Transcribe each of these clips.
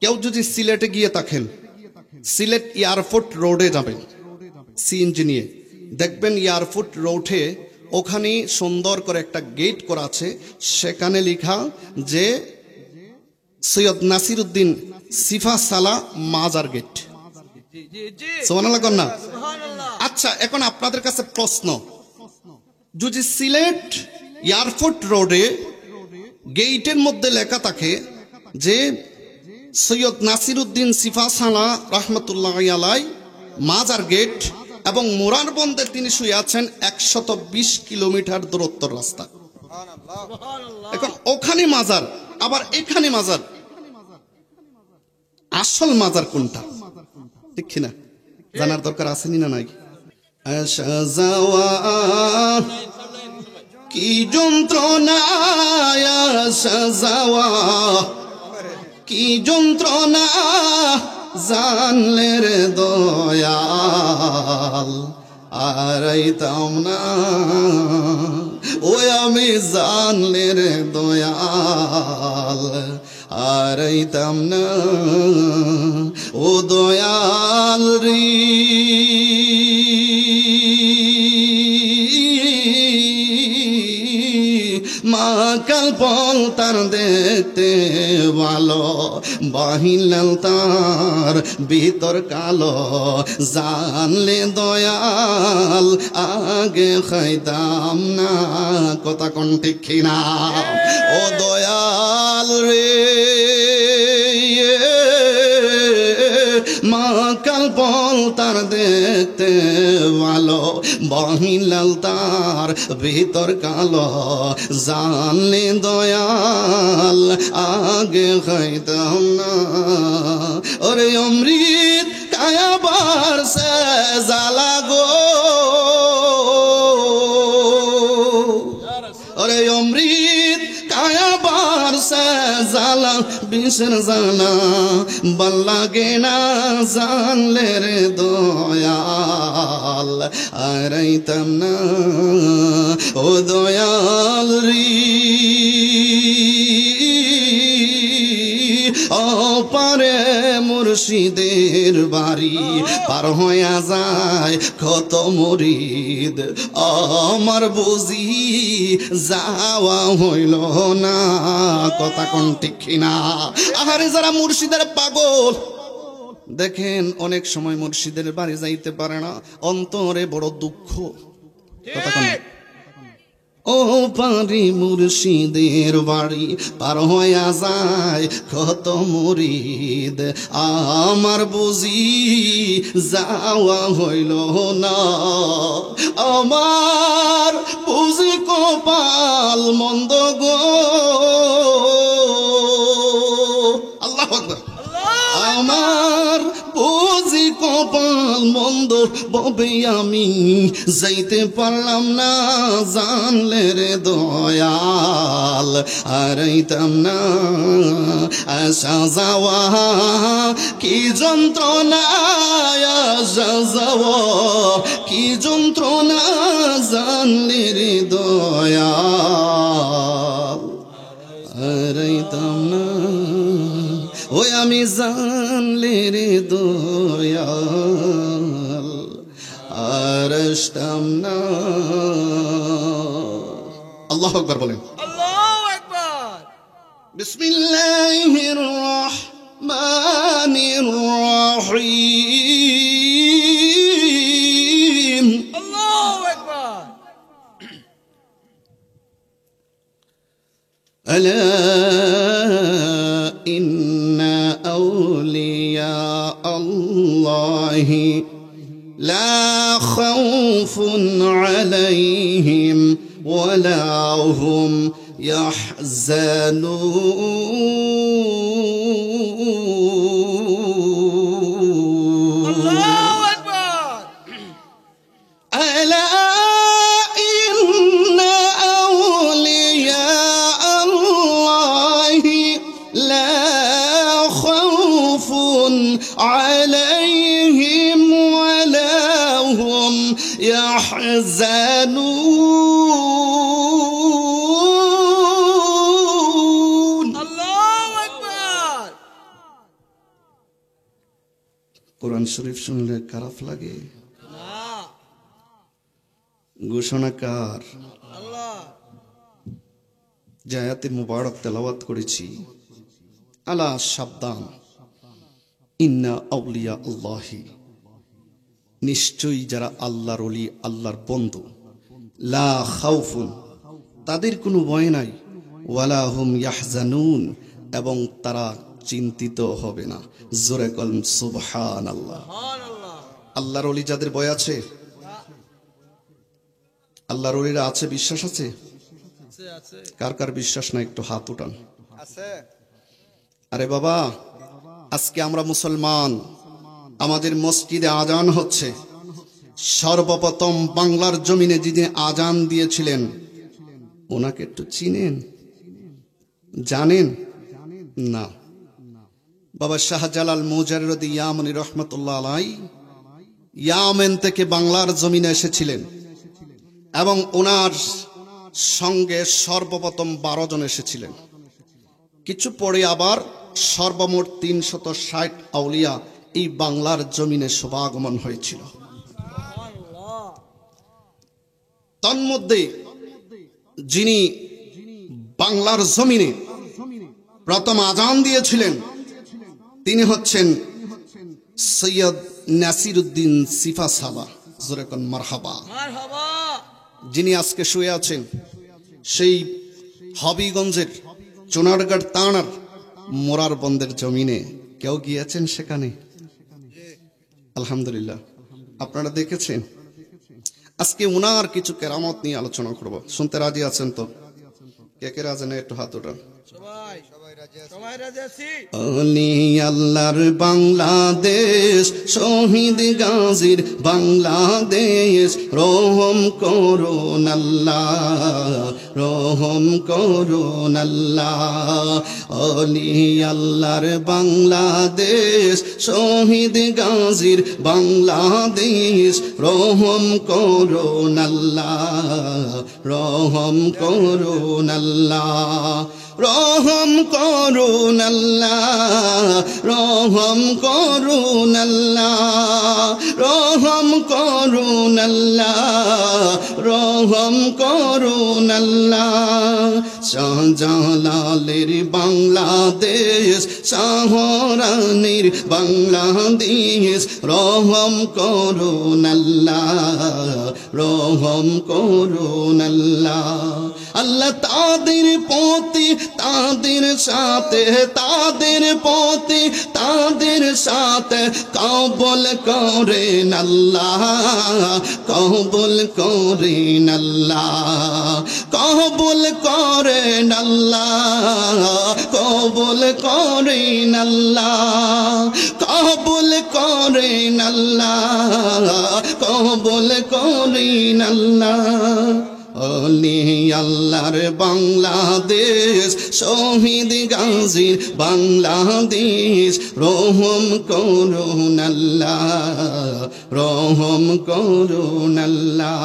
কেউ যদি সিলেটে গিয়ে থাকেন, সিলেট এয়ারপোর্ট রোডে যাবেন সিএনজি নিয়ে, দেখবেন এয়ারপোর্ট রোডে ওখানে সুন্দর করে একটা গেট করা আছে, সেখানে লেখা যে সৈয়দ নাসিরউদ্দিন সিফা সালা মাজার গেট। সুবহানাল্লাহ কন্যা। আচ্ছা, এখন আপনাদের কাছে প্রশ্ন, যদি সিলেট এয়ারপোর্ট রোডে গেটের মধ্যে লেখা থাকে যে সৈয়দ নাসিরউদ্দিন সিফা সালা রহমতুল্লাহ আলাই মাজার গেট, এবং মোরারবন্দে তিনি শুয়ে আছেন 120 কিলোমিটার দূরত্ব রাস্তা, এখন ওখানে মাজার আবার এখানে মাজার, আসল মাজার কোনটা? ঠিক কিনা জানার দরকার আছে না নাই? আসা যাওয়া কি যন্ত্রণা, আসা যাওয়া কি যন্ত্রণা, জানলে রে দয়াল আরাইতাম না, ওই আমি জানলে রে দয়াল আরাইতাম না, ও দয়াল রে। মা কাল পল তার দেখতে ভালো, বাহিলাল তার ভিতর কালো, জানলে দয়াল আগে খাইতাম না, কথা কোন ঠিক কিনা? ও দয়াল রে, মা কাল পল তার দেখতে ভালো, বাহিলাল তার ভিতর কালো, জানলে দয়াল আগে খাইতাম না, ওরে অমৃত কায়াবার সে জ্বালা গো, ওরে অমৃত কায়াবার সে জ্বালা, বিষের জ্বালা ভাল লাগে না, জানলে রে দয়াল আরাইতাম না, ও দয়াল রে। অপারে মুর্শিদের বাড়ি পার হইয়া যায় কত মুরিদ, আমার বুঝি যাওয়া হইল না, কথা কোন ঠিক কিনা? আহারে যারা মুর্শিদের পাগল, দেখেন অনেক সময় মুর্শিদের বাড়ি যাইতে পারে না, অন্তরে বড় দুঃখ, কথা কোন? ও পারি মুর্শিদের বাড়ি পার হইয়া যায় কত মুরিদ, আমার বুঝি যাওয়া হইল না, আমার বুঝি কপাল মন্দ গো, আল্লাহু আকবার। আমার বুঝি কপাল মন্দ, ববে আমি যাইতে পারলাম না, জানলে রে দয়াল আরাইতাম না, আসা যাওয়া কি যন্ত্রণা, আসা যাওয়া কি যন্ত্রণা, জানলে রে দয়াল আরাইতাম না, ওই আমি জানলে রে দয়াল আরশতাম না। আল্লাহু আকবার বলেন। আল্লাহু আকবার। বিসমিল্লাহির রহমানির রহিম। আল্লাহু আকবার। আলা ইন্না আউলিয়া আল্লাহি লা খাউফুন আলাইহিম ওয়ালা হুম ইয়াহজানুন। আল্লাহু আকবার। আলা ইন্না আউলিয়া আল্লাহি লা খাউফুন আলাইহিম ওয়ালা হুম ইয়াহজানুন। আল্লাহু আকবার। কোরআন শরীফ শুনলে খারাপ লাগে? না ঘোষণাকার আল্লাহ যে আয়াতে মুবারক তেলাওয়াত করেছি, আলা সাবধান, ইন্না আউলিয়া আল্লাহি, নিশ্চয়ই যারা আল্লাহর ওলি, আল্লাহর বন্ধু, লা খাউফুন, তাদের কোনো ভয় নাই, ওয়ালা হুম ইয়াহজানুন, এবং তারা চিন্তিত হবে না। জোরে কলম সুবহানাল্লাহ। সুবহানাল্লাহ আল্লাহর ওলি যাদের ভয় আছে, আল্লাহর ওলিরা আছে, বিশ্বাস আছে? আছে আছে কার কার বিশ্বাস না একটু হাত উঠান। আছে আরে বাবা, আজকে আমরা মুসলমান, আমাদের মসজিদে আজান হচ্ছে। সর্বপ্রথম বাংলার জমিনে যিনি আজান দিয়েছিলেন, ওনাকে একটু চিনেন, জানেন? না। বাবা শাহজালাল মুজাররদি ইয়ামানি রহমতুল্লাহ আলাই ইয়ামেন থেকে বাংলার জমিনে এসেছিলেন এবং ওনার সঙ্গে সর্বপ্রথম 12 জন এসেছিলেন। কিছু পরে আবার সর্বমোট 360 আউলিয়া এই বাংলার জমিনে শুভাগমন হয়েছিল। সুবহানাল্লাহ তন্মধ্যে যিনি বাংলার জমিনে প্রথম আজান দিয়েছিলেন তিনি হচ্ছেন সৈয়দ নাসিরউদ্দিন সিফা সাবা। জোরে কোন মারহাবা। মারহাবা যিনি আজকে শুয়ে আছেন সেই হবিগঞ্জের চুনারগড় থানার মোরার বন্দের জমিনে। কেউ গিয়েছেন সেখানে? আলহামদুলিল্লাহ, আপনারা দেখেছেন। আজকে উনার কিছু কেরামত নিয়ে আলোচনা করব। শুনতে রাজি আছেন তো? কে কে রাজি না একটু হাত ওঠান। সবাই সবাই রাজি আছি। অলি আল্লাহর বাংলাদেশ, শহীদ গাজীর বাংলাদেশ, রহম করুন আল্লাহ, রহম করুন আল্লাহ। অলি আল্লাহর বাংলাদেশ, শহীদ গাজীর বাংলাদেশ, রহম করুন আল্লাহ, রহম করুন আল্লাহ, রহম করুন আল্লাহ, রহম করুন আল্লাহ, রহম করুন আল্লাহ, রহম করুন আল্লাহ। শাহজালালের বাংলাদেশ, শাহরানীর বাংলাদেশ, রহম করুন আল্লাহ, রহম করুন আল্লাহ। আল্লাহ তাদের প্রতি, তাদের সাথে, তাদের প্রতি, তাদের সাথে কবুল করেন আল্লাহ, কবুল করেন আল্লাহ, কবুল করেন আল্লাহ, কবুল করেন আল্লাহ, কবুল করেন আল্লাহ, কবুল করেন আল্লাহ। অলি আল্লাহর বাংলাদেশ, শহীদ গাজীর বাংলাদেশ, রহম করুন আল্লাহ, রহম করুন আল্লাহ,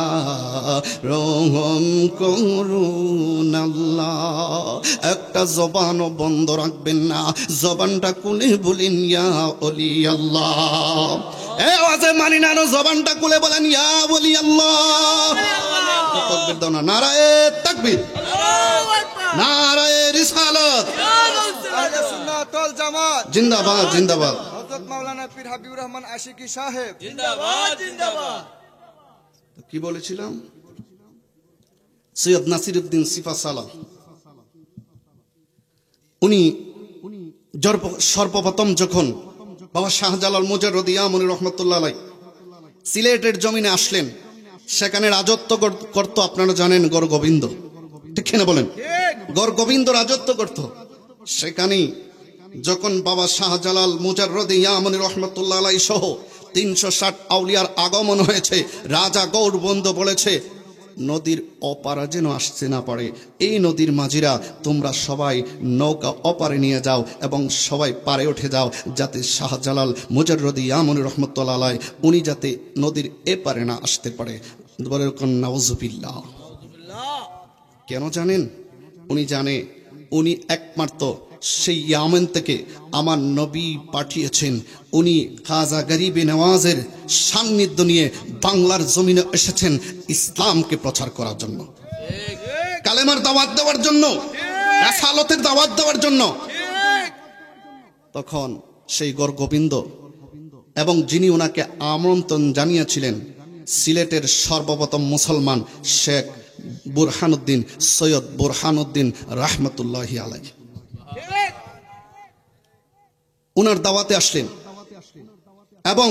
রহম করুন আল্লাহ। একটা জবানও বন্ধ রাখবেন না, জবানটা খুলে বলেন ইয়া অলি আল্লাহ। এ আওয়াজে মানি না, জবানটা খুলে বলেন ইয়া অলি আল্লাহ। তাকবীর দাও না, নারায়ে তাকবীর, আল্লাহু আকবার, নারায়ে রিসালাত, আহলে সুন্নাত ওয়াল জামাত জিন্দাবাদ, জিন্দাবাদ। হযরত মাওলানা পীর হাবিবুর রহমান আশিকি সাহেব জিন্দাবাদ জিন্দাবাদ। কি বলেছিলাম? সৈয়দ নাসিরউদ্দিন সিফা সালাহ উনি সর্বপ্রথম যখন বাবা শাহজালাল মুজাররদি ইয়ামানি রহমতুল্লাহ আলাইহি সিলেটের জমিনে আসলেন, সেখানে রাজত্ব করত, আপনারা জানেন, গড় গোবিন্দ। ঠিক কিনা বলেন? গড় গোবিন্দ রাজত্ব করত। সেখানে যখন বাবা শাহজালাল মুজাররদি ইয়ামানি রহমতুল্লাহ আলাইহি সহ 360 আউলিয়ার আগমন হয়েছে, রাজা গৌরবন্দ বলেছে নদীর অপারা যেন আসতে না পারে, এই নদীর মাঝিরা তোমরা সবাই নৌকা অপারে নিয়ে যাও এবং সবাই পারে উঠে যাও, যাতে শাহজালাল মুজাররদি ইয়ামানি রহমতুল্লাহ আলাইহি উনি যাতে নদীর এপারে না আসতে পারে। বলে নাউজুবিল্লাহ। কেন জানেন? উনি জানে উনি একমাত্র সেই ইয়ামেন থেকে আমার নবী পাঠিয়েছেন। উনি খাজা গরিবে নওয়াজের সান্নিধ্য নিয়ে বাংলার জমিনে এসেছেন ইসলামকে প্রচার করার জন্য, কালেমার দাওয়াত দেওয়ার জন্য, রাসালতের দাওয়াত দেওয়ার জন্য। তখন সেই গরগোবিন্দ এবং যিনি ওনাকে আমন্ত্রণ জানিয়েছিলেন সিলেটের সর্বপ্রথম মুসলমান শেখ বুরহানুদ্দিন, সৈয়দ বুরহানুদ্দিন রহমতুল্লাহি আলাইহি, উনার দাওয়াতে আসলেন। এবং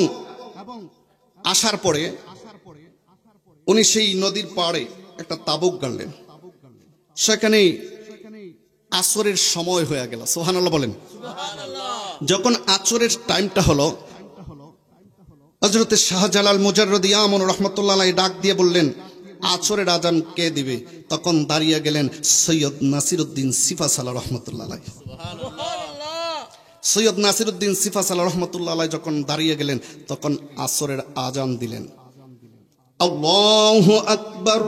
আসার পরে উনি সেই নদীর পাড়ে একটা তাবুক গাড়লেন। সেখানে আসরের সময় হয়ে গেল, সুবহানাল্লাহ বলেন। যখন আসরের টাইমটা হলো, হযরতে শাহজালাল মুজাররদি আমন রহমতুল্লাহ আলাইহি ডাক দিয়ে বললেন, আসরের আজান কে দিবে? তখন দাঁড়িয়ে গেলেন সৈয়দ নাসিরউদ্দিন সিফাসালা রহমতুল্লাহ আলাইহি। সৈয়দ নাসিরউদ্দিন সিফাসালা রহমতুল্লাহ আলাইহি যখন দাঁড়িয়ে গেলেন, তখন আসরের আজান দিলেন। আল্লাহু আকবার,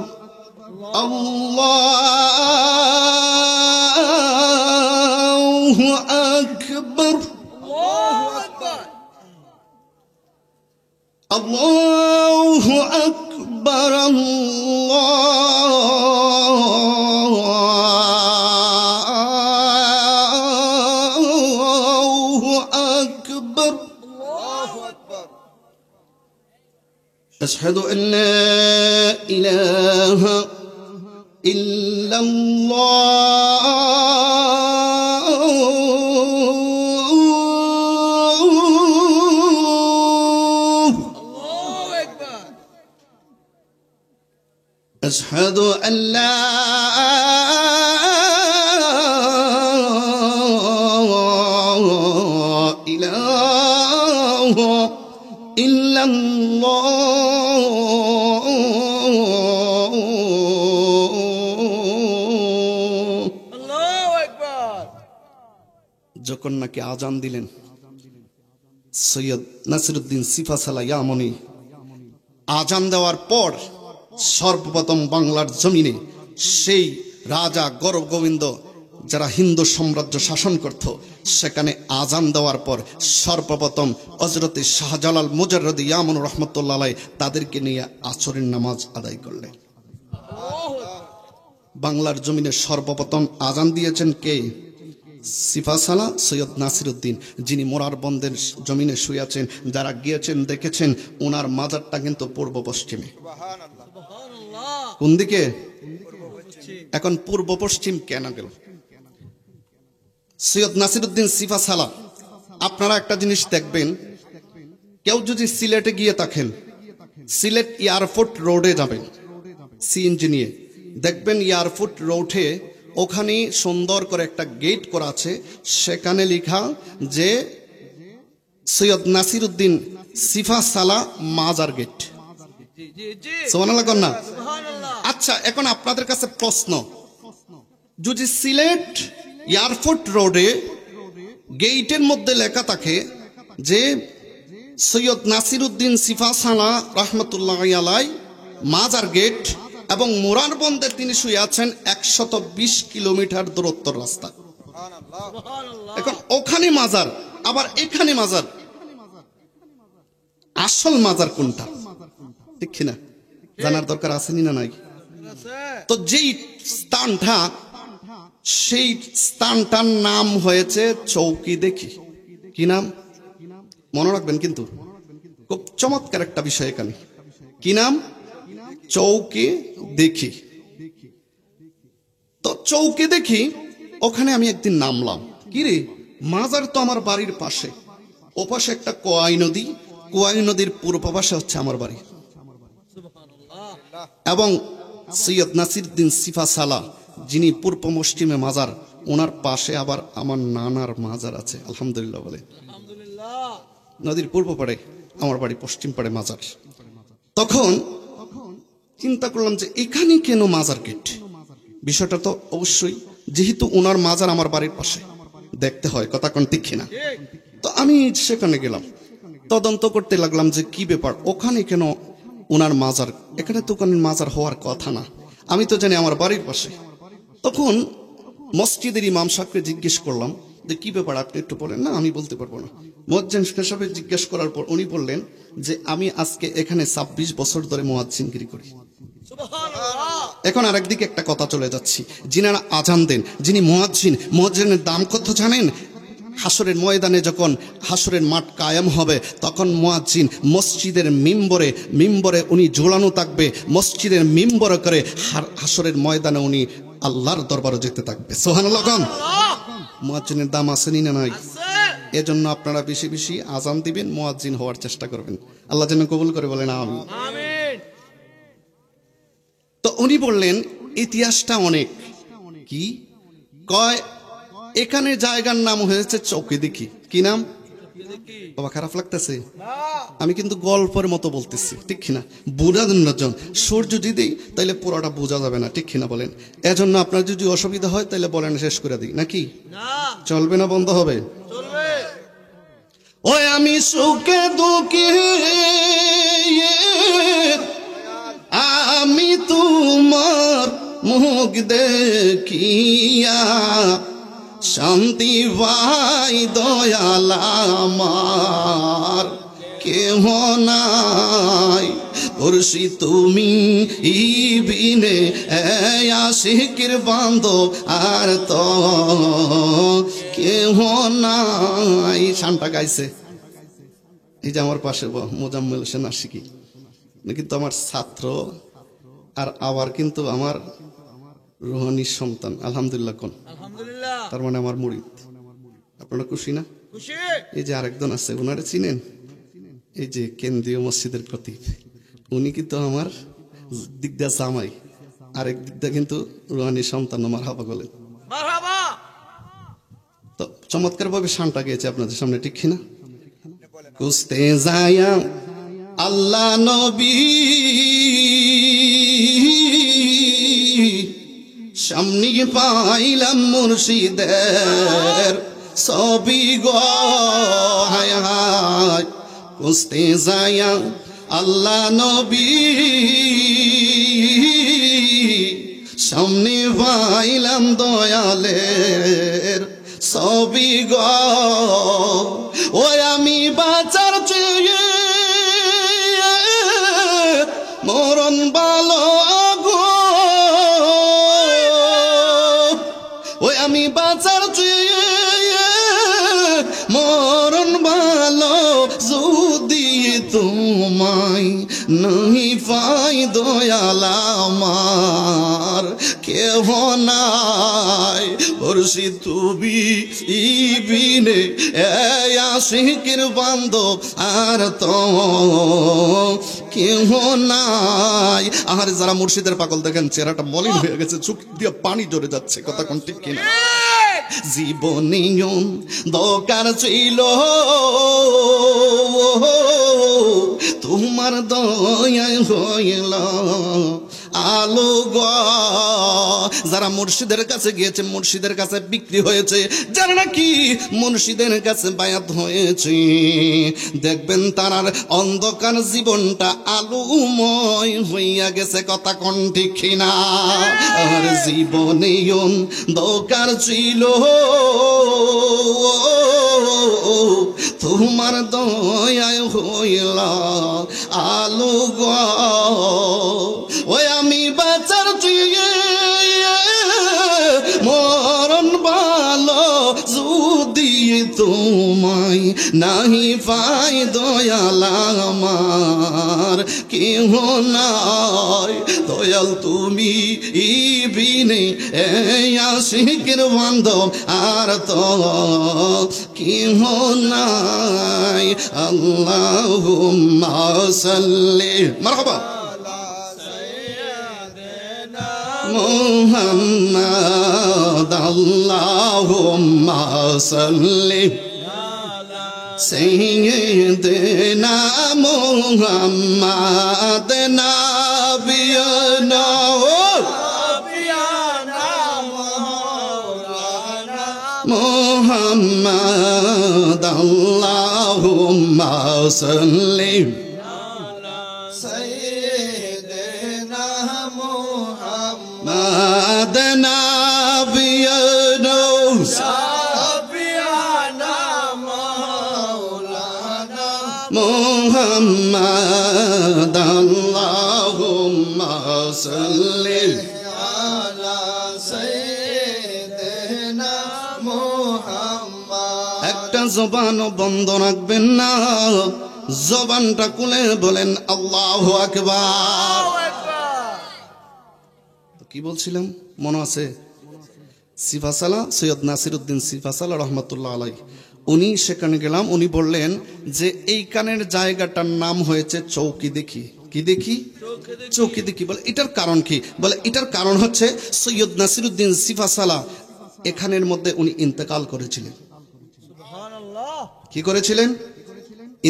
আল্লাহু আকবার, আল্লাহু আকবার, আল্লাহু আকবার। আশহাদু আন লা ইলাহা ইল্লাল্লাহ, أشهد أن لا إله إلا الله، الله أكبر। যখন নাকি আজান দিলেন, সৈয়দ নাসিরউদ্দিন সিফাসালা ইয়ামনি আজান দেওয়ার পর সর্বপ্রথম বাংলার জমিনে সেই রাজা গৌরগোবিন্দ যারা হিন্দু সাম্রাজ্য শাসন করত, সেখানে আজান দেওয়ার পর সর্বপ্রথম হযরতে শাহজালাল মুজাররদি ইয়ামন রহমতুল্লাহ আলাইহি তাদেরকে নিয়ে আসরের নামাজ আদায় করলেন। বাংলার জমিনে সর্বপ্রথম আজান দিয়েছেন কে? সিফাসালা সৈয়দ নাসিরউদ্দিন, যিনি মোরার বন্দের জমিনে শুয়ে আছেন। যারা গিয়েছেন দেখেছেন ওনার মাজারটা কিন্তু পূর্ব পশ্চিমে। কোন দিকে? এখন পূর্ব পশ্চিম কেন গেল? সৈয়দ নাসিরউদ্দিন সিফাসালা, আপনারা একটা জিনিস দেখবেন, কেউ যদি সিলেটে গিয়ে থাকেন, সিলেট এয়ারপোর্ট রোডে যাবেন সিএনজি নিয়ে, দেখবেন এয়ারপোর্ট রোডে ওখানে সুন্দর করে একটা গেট করা আছে, সেখানে লেখা যে সৈয়দ নাসিরউদ্দিন সিফাসালা মাজার গেট। সুবহানাল্লাহ কন না? আচ্ছা, এখন আপনাদের কাছে প্রশ্ন, যদি সিলেট এয়ারপোর্ট রোডে গেটের মধ্যে লেখা থাকে যে সৈয়দ নাসিরউদ্দিন সিফাসালা রহমতুল্লাহ আলাইহি মাজার গেট, এবং মোরার বন্দে তিনি শুয়ে আছেন 120 কিলোমিটার দূরত্বর রাস্তা, এখন ওখানে মাজার আবার এখানে মাজার, আসল মাজার কোনটা? ঠিক কিনা জানার দরকার আছে না নাই? তো যেই স্থানটা, সেই স্থানটার নাম হয়েছে চৌকি দেখি। কি নাম মনে রাখবেন, কিন্তু খুব চমৎকার একটা বিষয় এখানে। কি নাম? চৌকি দেখি। তো চৌকি দেখি ওখানে আমি একদিন নামলাম, কি রে মাজার তো আমার বাড়ির পাশে, ও পাশে একটা কোয়াই নদী, কোয়াই নদীর পূর্ব পাশে হচ্ছে আমার বাড়ি। এবং সৈয়দ নাসিরউদ্দিন সিফাসালা যিনি পূর্ব পশ্চিমে মাজার, ওনার পাশে আবার আমার নানার মাজার আছে। আলহামদুলিল্লাহ বলে, নদীর পূর্ব পাড়ে আমার বাড়ি, পশ্চিম পাড়ে মাজার। তখন চিন্তা করলাম যে এখানে কেন মাজার গেট? বিষয়টা তো অবশ্যই, যেহেতু ওনার মাজার আমার বাড়ির পাশে, দেখতে হয়, কথা কোন ঠিক না? তো আমি সেখানে গেলাম, তদন্ত করতে লাগলাম যে কি ব্যাপার, ওখানে কেন ওনার মাজার? এখানে তো ওখানে মাজার হওয়ার কথা না, আমি তো জানি আমার বাড়ির পাশে। তখন মসজিদের ইমাম সাহেবকে জিজ্ঞেস করলাম যে কি ব্যাপার আপনি একটু বলেন না, আমি বলতে পারবো না। মুয়াজ্জিন সাহেব জিজ্ঞেস করার পর উনি বললেন যে আমি আজকে এখানে 26 বছর ধরে মুয়াজ্জিনগিরি করি। এখন আরেকদিকে একটা কথা চলে যাচ্ছি, যিনারা আজান দেন, যিনি মুয়াজ্জিনের দাম কত জানেন? হাসরের ময়দানে যখন হাসরের মাঠ কায়েম হবে, তখন মুয়াজ্জিন মসজিদের মিম্বরে উনি ঝোলানো থাকবে, মসজিদের মিম্বরে করে হাসরের ময়দানে উনি আল্লাহর দরবারে যেতে থাকবে। সুবহানাল্লাহ। মুয়াজ্জিনের দাম আসেনি না নাই? এজন্য আপনারা বেশি বেশি আজান দিবেন, মুয়াজ্জিন হওয়ার চেষ্টা করবেন। আল্লাহ যেন কবুল করে, বলেন আমিন। তো উনি বললেন ইতিহাসটা অনেক। কি কয়? এখানে জায়গার নাম হয়েছে চৌকিদিকি। কি নাম? বাবা খারাপ লাগতেছে? আমি কিন্তু গল্পের মতো বলতেছি, ঠিক কিনা? বোঝার জন্য সূর্য যদি তাইলে পুরোটা বোঝা যাবে না, ঠিক কিনা বলেন? এজন্য আপনার যদি অসুবিধা হয় তাইলে বলেন, শেষ করে দিই নাকি? চলবে না, বন্ধ হবে? ওই আমি সুখে দুঃখে আমি তোমার মুখ দেখিয়া শান্তি পাই দয়াল আমার, কেহ নাই পড়শি তুমি বিনে আশিকের বান্ধব আর তো কেহ নাই। শানটা গাইছে এই যে আমার পাশে মোজাম্মেল হোসেন আশিকি, কিন্তু আমার ছাত্র আর আবার কিন্তু আমার রুহানির সন্তান। আলহামদুলিল্লাহ কোন? তার মানে আমার মুরিদ। আপনারা খুশি না? এই যে আরেকজন আছে, ওনারা চিনেন? এই যে কেন্দ্রীয় মসজিদের খতিব, উনি কিন্তু আমার দিকদা জামাই, আরেক দিকদা কিন্তু রুহানির সন্তান। আমার হাবা বলেন। তো চমৎকার ভাবে শানটা গেছে আপনাদের সামনে, ঠিক কিনা? কুস্তে যায়া আল্লাহ নবী সামনে পাইলাম মুর্শিদের ছবি গো, হায় হায়। কুস্তে যায়া আল্লাহ নবী সামনে পাইলাম দয়ালের ছবি গো। ওই আমি বাঁচার চেয়ে মরণ ভালো গো, ওই আমি বাঁচার চেয়ে মরণ ভালো, যদি তোমায় নহি পাই দয়াল আমার, কেহ নাই পড়শি তুমি বিনে আশিকের বান্ধব আর তো কেহ নাই। আর যারা মুর্শিদের পাগল দেখেন চেহারাটা মলিন হয়ে গেছে, চোখ দিয়ে পানি জড়ে যাচ্ছে, কথা কোন ঠিক কিনা? জীবনীয় দরকার ছিল তোমার দয়ায় হইল আলো গো। যারা মুর্শিদের কাছে গিয়েছে, মুর্শিদের কাছে বিক্রি হয়েছে, যারা নাকি মুর্শিদের কাছে বায়াত হয়েছে, দেখবেন তার অন্ধকার জীবনটা আলোময় হইয়া গেছে, কথা কোন ঠিক কিনা? আর জীবনেও দরকার ছিল তোমার দয়ায় হইল আলো গো। ওই আমি বাঁচার চেয়ে মরণ ভালো, যদি তোমায় নাহি পাই দয়াল আমার, কেহ নাই দয়াল তুমি বিনে আশিকের বান্ধব আর তো কেহ নাই। আল্লাহুম্মা সাল্লি মারহাবা মুহাম্মাদ, আল্লাহুম্মা সাল্লি সাইয়্যিদিনা মুহাম্মাদ নাবিয়ানা মুহাম্মাদ, আল্লাহুম্মা সাল্লি সাইয়্যিদিনা মুহাম্মাদ নাবিয়ানা মুহাম্মাদ আল্লাহুম্মা সাল্লি আলা সাইয়্যিদিনা মুহাম্মদ। একটা জবানও বন্ধ রাখবেন না, জবানটা খুলে বলেন আল্লাহু আকবার। কি বলছিলাম মনে আছে? সিফাসালা সৈয়দ নাসিরউদ্দিন সিফাসালা রহমতুল্লাহ আলাই, উনি সেখানে গেলাম, উনি বললেন যে এই কানের জায়গাটার নাম হয়েছে চৌকি দেখি। কি দেখি? চৌকি দেখি। বলে এটার কারণ কি? বলে এটার কারণ হচ্ছে সৈয়দ নাসিরউদ্দিন সিফাসালা এখানের মধ্যে উনি ইন্তেকাল করেছিলেন। কি করেছিলেন?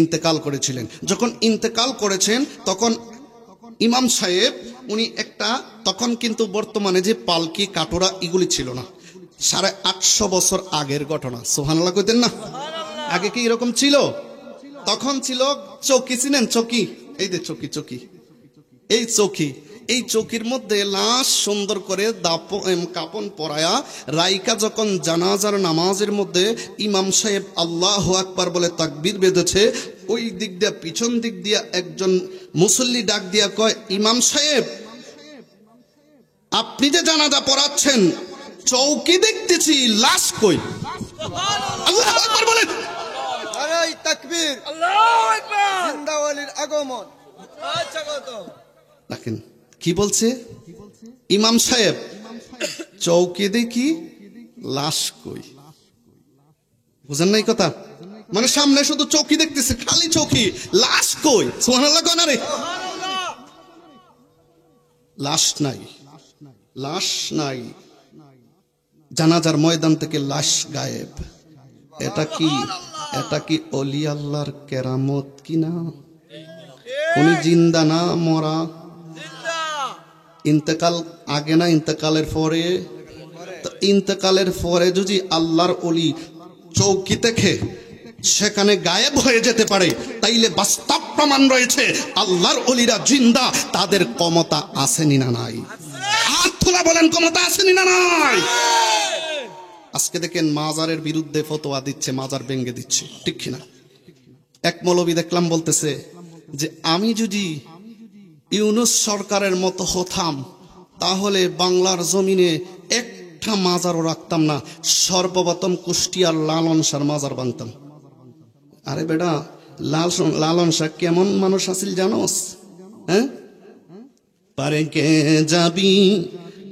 ইন্তেকাল করেছিলেন। যখন ইন্তেকাল করেছেন তখন ইমাম সাহেব উনি একটা, তখন কিন্তু বর্তমানে যে পালকি কাটোরা এগুলি ছিল না, 850 বছর আগের ঘটনা। সুবহানাল্লাহ কইতেন না? আগে কি এরকম ছিল? তখন ছিল চৌকি, চিনেন চৌকি? এই যে চৌকি, চৌকি, এই চৌকি, এই চৌকির মধ্যে লাশ সুন্দর করে কাপন পরায়া রাইকা যখন জানাজার নামাজের মধ্যে ইমাম সাহেব আল্লাহু আকবার বলে তাকবীর বেঁধেছে, ওই দিক দিয়া পিছন দিক দিয়া একজন মুসল্লি ডাক দিয়া কয়, ইমাম সাহেব আপনি যে জানাজা পড়াচ্ছেন চৌকি দেখতেছি, লাশ কই? আল্লাহু আকবার বলেন। নারায়ে তাকবীর, আল্লাহু আকবার। জিন্দা ওয়ালির আগমন। আচ্ছা কত দেখেন কি বলছে ইমাম সাহেব, চৌকি দেখি লাশ কই? বুঝেন নাই কথা? মানে সামনে শুধু চৌকি দেখতেছে, খালি চৌকি, লাশ কই? সুবহানাল্লাহ কোন রে? লাশ নাই, লাশ নাই, জানাজার ময়দান থেকে লাশ গায়েব। এটা কি, এটা কি ওলি আল্লাহর কেরামত কিনা? উনি জিন্দা না মরা? ইন্তেকাল আগে না ইন্তেকালের পরে? তো ইন্তেকালের পরে যদি আল্লাহর ওলি চৌকি থেকে সেখানে গায়েব হয়ে যেতে পারে, তাইলে বাস্তব প্রমাণ রয়েছে আল্লাহর ওলিরা জিন্দা, তাদের ক্ষমতা আসেনি না নাই? হাত তোলা বলেন, ক্ষমতা আসেনি না নাই? আজকে দেখেন মাজারের বিরুদ্ধে ফতোয়া দিচ্ছে, মাজার ভেঙে দিচ্ছে, ঠিক কিনা? এক মৌলবী দেখলাম বলতেছে যে আমি যদি ইউনূস সরকারের মতো হতাম তাহলে বাংলার জমিনে একটা মাজারও রাখতাম না, সর্বপ্রথম কুষ্টিয়ার লালন শাহর মাজার ভাঙতাম। আরে বেটা, লালন শাহ কেমন মানুষ আছিল জানোস? হ্যাঁ, পারে কে যাবি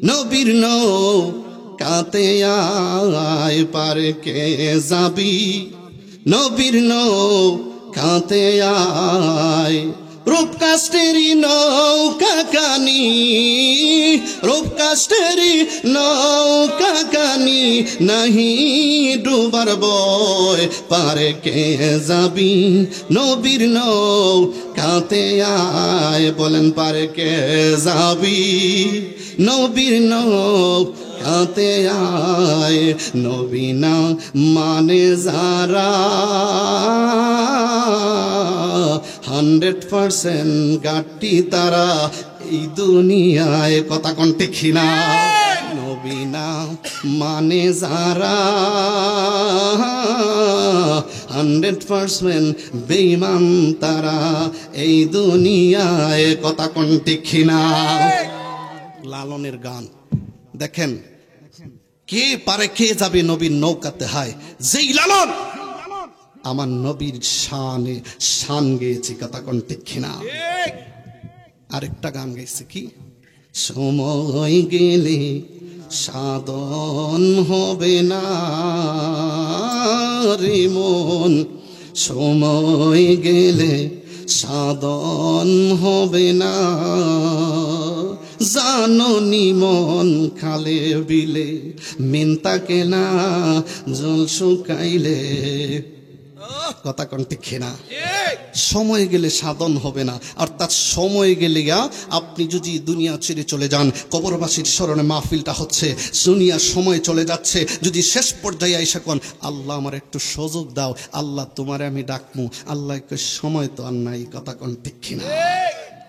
নবীর নৌকাতে আয়, পারে কে যাবি নবীর নৌকাতে আয়, রূপকাষ্টেরি নৌকা কানি, রূপকাষ্টেরি নৌকা কানি, নাহি ডুবার বয়, পারে কে যাবি নবীর নৌকাতে আয়। বলেন পারে কে যাবি নবীর নৌকাতে আয়, নবী না মানে যারা 100% গাটি তারা এই দুনিয়ায়। কথা কোন ঠিক না? নবী না মানে যারা 100% বেঈমান তারা এই দুনিয়ায়। কথা কোন ঠিক না? লালনের গান দেখেন, কে পারে কে যাবে নবীর নৌকাতে হায়, যেই লালন আমার নবীর শানে শান গেয়েছি। কথা কোন ঠিক না? আরেকটা গান গাইছে কি, সময় গেলে সাধন হবে না রে মন, সময় গেলে সাধন হবে না, জাননি মন খালে বিলে মিনতাকে না জল শুকাইলে। কথা কোন ঠিক না? সময় গেলে সাধন হবে না, অর্থাৎ সময় গেলে আপনি যদি দুনিয়া ছেড়ে চলে যান, কবরবাসীর স্মরণে মাহফিলটা হচ্ছে, দুনিয়ার সময় চলে যাচ্ছে, যদি শেষ পর্যায়ে আইসা কোন আল্লাহ আমার একটু সুযোগ দাও, আল্লাহ তোমারে আমি ডাকমু, আল্লাহ সময় তো আর নাই। কথা কোন ঠিক না?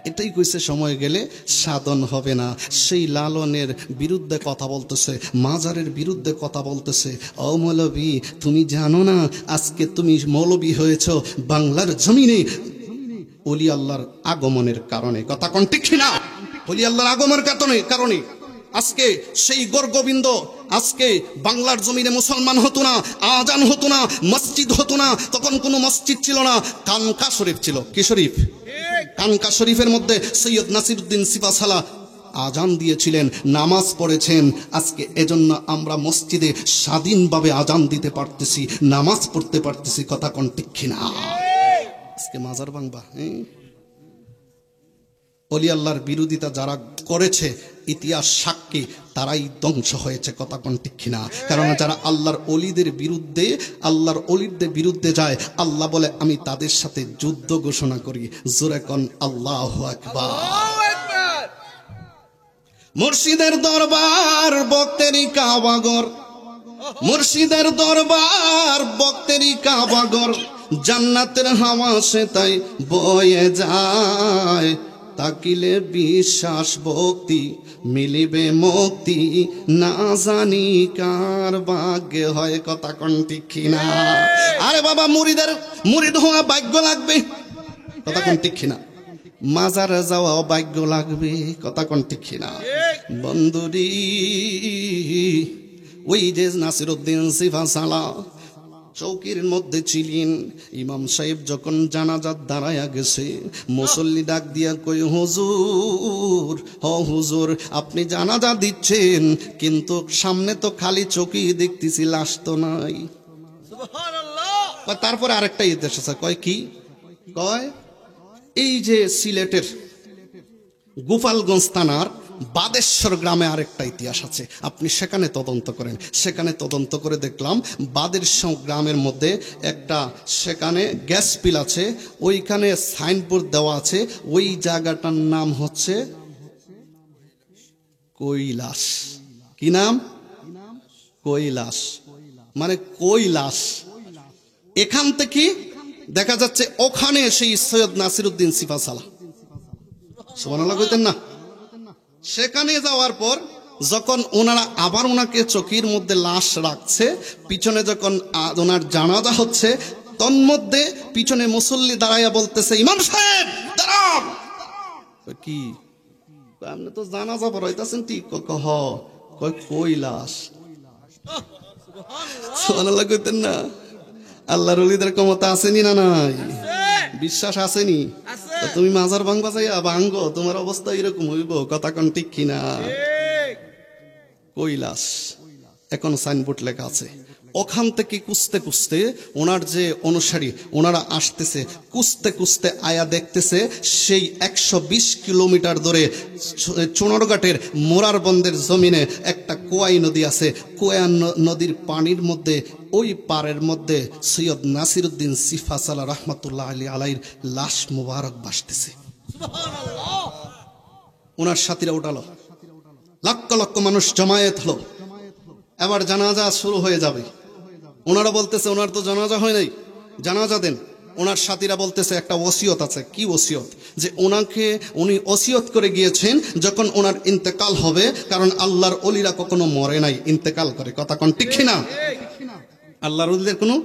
এটাই কইছে সময় গেলে সাধন হবে না। সেই লালনের বিরুদ্ধে কথা বলতেছে, মাজারের বিরুদ্ধে কথা বলতেছে। ও মৌলবী, তুমি জানো না আজকে তুমি মৌলবী হয়েছ বাংলার জমিনে ওলি আল্লাহর আগমনের কারণে। কথা কোন ঠিক না? ওলি আল্লাহর আগমনের কারণে আজকে সেই গোরগোবিন্দ আজকে বাংলার জমিনে মুসলমান হতো না, আজান হতো না, মসজিদ হতো না। তখন কোনো মসজিদ ছিল না, কানকা শরীফ ছিল। কি শরীফ? কানকা শরীফের মধ্যে সৈয়দ নাসিরউদ্দিন সিপাহসালা আজান দিয়েছিলেন, নামাজ পড়েছেন। আজকে এজন্য আমরা মসজিদে স্বাধীনভাবে আজান দিতে পারতেছি, নামাজ পড়তে পারতেছি। কথা কোন ঠিক না? আজকে মাজার ভাঙবা, ওলি আল্লাহর বিরোধিতা যারা করেছে ইতিহাস সাক্ষী তারাই ধ্বংস হয়েছে। কথা কোন ঠিক না? কারণ যারা আল্লাহর অলিদের বিরুদ্ধে, আল্লাহর অলিদের বিরুদ্ধে যায়, আল্লাহ বলে আমি তাদের সাথে যুদ্ধ ঘোষণা করি। জোরে কোন আল্লাহু আকবার। মুর্শিদের দরবার ভক্তেরই কাবাগর, মুর্শিদের দরবার ভক্তেরই কাবাগর। জান্নাতের হাওয়া সে তাই বয়ে যায়, তাকিলে বিশ্বাস ভক্তি মিলিবে মুক্তি, না জানি কার ভাগ্যে হয়। কথা কোন ঠিক না? আরে বাবা, মুরিদ হওয়া ভাগ্য লাগবে। কথা কোন ঠিক না? মাজারে যাওয়া ভাগ্য লাগবে। কথা কোন ঠিক না? বন্ধুরি, ওই যে নাসিরউদ্দিন সিপাহসালা চৌকির মধ্যে ছিলেন। ইমাম সাহেব যখন জানাজাত দাঁড়ায়া গেছে, মুসল্লি ডাক দিয়া কই, হুজুর, হুজুর আপনি জানাজা দিচ্ছেন, কিন্তু সামনে তো খালি চৌকি দেখতেছি, লাশ তো নাই। তারপরে আরেকটা ইতিহাস আছে। কয় কি? কয় এই যে সিলেটের গোপালগঞ্জ থানার বাদেশ্বর গ্রামে আরেকটা ইতিহাস আছে, আপনি সেখানে তদন্ত করেন। সেখানে তদন্ত করে দেখলাম বাদেশ্বর গ্রামের মধ্যে একটা সেখানে গ্যাস পিল আছে, ওইখানে সাইনবোর্ড দেওয়া আছে, ওই জায়গাটার নাম হচ্ছে কৈলাস। কি নাম? কৈলাস, মানে কৈলাস। এখান থেকে দেখা যাচ্ছে ওখানে সেই সৈয়দ নাসিরউদ্দিন সিপাহসালা, সুবহানাল্লাহ কইতেন না? সেখানে যাওয়ার পর যখন ওনারা আবার ওনাকে চকির মধ্যে লাশ রাখছে, পিছনে যখন ওনার জানাজা হচ্ছে, তন্মধ্যে পিছনে মুসল্লি দাঁড়াইয়া বলতেছে, ইমাম সাহেব দাঁড়ান। কি আপনি তো জানাজা পড়াইতেছেন? ঠিক কয় কৈলাস। সুবহানাল্লাহ কইতেন না? আল্লাহর ওলিদের ক্ষমতা আসেনি না নাই? বিশ্বাস আসেনি? তুমি মাজার ভাঙবা যাইয়া ভাঙ্গো, তোমার অবস্থা এরকম হইব। কথা কোন ঠিক কিনা? কৈলাস এখন সাইনবোর্ড লেখা আছে। ওখান থেকে কুস্তে কুস্তে ওনার যে অনুসারী ওনারা আসতেছে, কুস্তে কুস্তে আয়া দেখতেছে সেই 120 কিলোমিটার দূরে চুনরঘাটের মোরারবন্দের জমিনে একটা কোয়াই নদী আছে। কোয়া নদীর পানির মধ্যে, ওই পাড়ের মধ্যে সৈয়দ নাসিরউদ্দিন সিপাহসালা রহমতুল্লাহ আলাইহির লাশ মুবারক ভাসতেছে। ওনার সাথীরা উঠালো, লক্ষ লক্ষ মানুষ জমায়েত হলো। এবার জানাজা শুরু হয়ে যাবে। ওনারা বলতেছে ওনার তো জানাজা হয় নাই, জানাজা দেন। ওনার সাথীরা বলতেছে একটা ওসিয়ত আছে। কি ওসিয়ত? যে উনি ওসিয়ত করে গিয়েছেন যখন ওনার ইন্তেকাল হবে, কারণ আল্লাহর ওলিরা কখনো মরে নাই, ইন্তেকাল করে। কথা কোন ঠিক না? আল্লাহর ওলিদের কোনো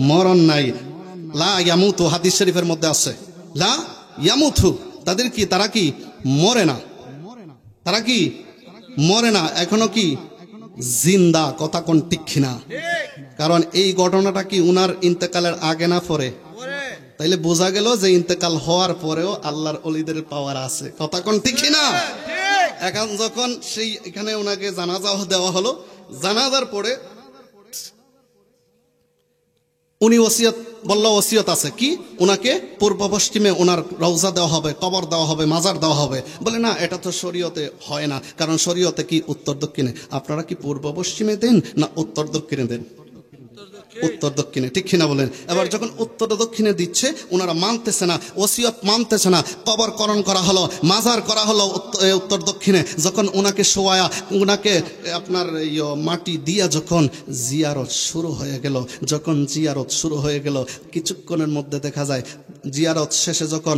মরণ নাই। লা ইয়ামুতু, হাদিস শরীফের মধ্যে আছে, লা ইয়ামুতু, তাদের কি, তারা কি মরে না, তারা কি মরে না, এখনো কি জিন্দা। কথা কোন ঠিক না? কারণ এই ঘটনাটা কি উনার ইন্তেকালের আগে না পরে? তাইলে বোঝা গেল যে ইন্তেকাল হওয়ার পরেও আল্লাহর ওলিদের পাওয়ার আছে। কথা কোন ঠিক না? এখন যখন সেই এখানে ওনাকে জানাজা দেওয়া হলো, জানাজার পরে উনি ওসিয়ত বলল, ওসিয়ত আছে কি? ওনাকে পূর্ব পশ্চিমে ওনার রওজা দেওয়া হবে, কবর দেওয়া হবে, মাজার দেওয়া হবে। বলে না, এটা তো শরীয়তে হয় না, কারণ শরীয়তে কি উত্তর দক্ষিণে। আপনারা কি পূর্ব পশ্চিমে দেন না উত্তর দক্ষিণে দেন? উত্তর দক্ষিণে, ঠিক কিনা বলেন? এবার যখন উত্তর দক্ষিণে দিচ্ছে, ওনারা মানতেছে না, ওসিয়ত মানতেছে না। কবরকরণ করা হলো, মাজার করা হলো উত্তর দক্ষিণে। যখন ওনাকে শোয়া, ওনাকে আপনার মাটি দিয়া যখন জিয়ারত শুরু হয়ে গেল, যখন জিয়ারত শুরু হয়ে গেল, কিছুক্ষণের মধ্যে দেখা যায় জিয়ারত শেষে যখন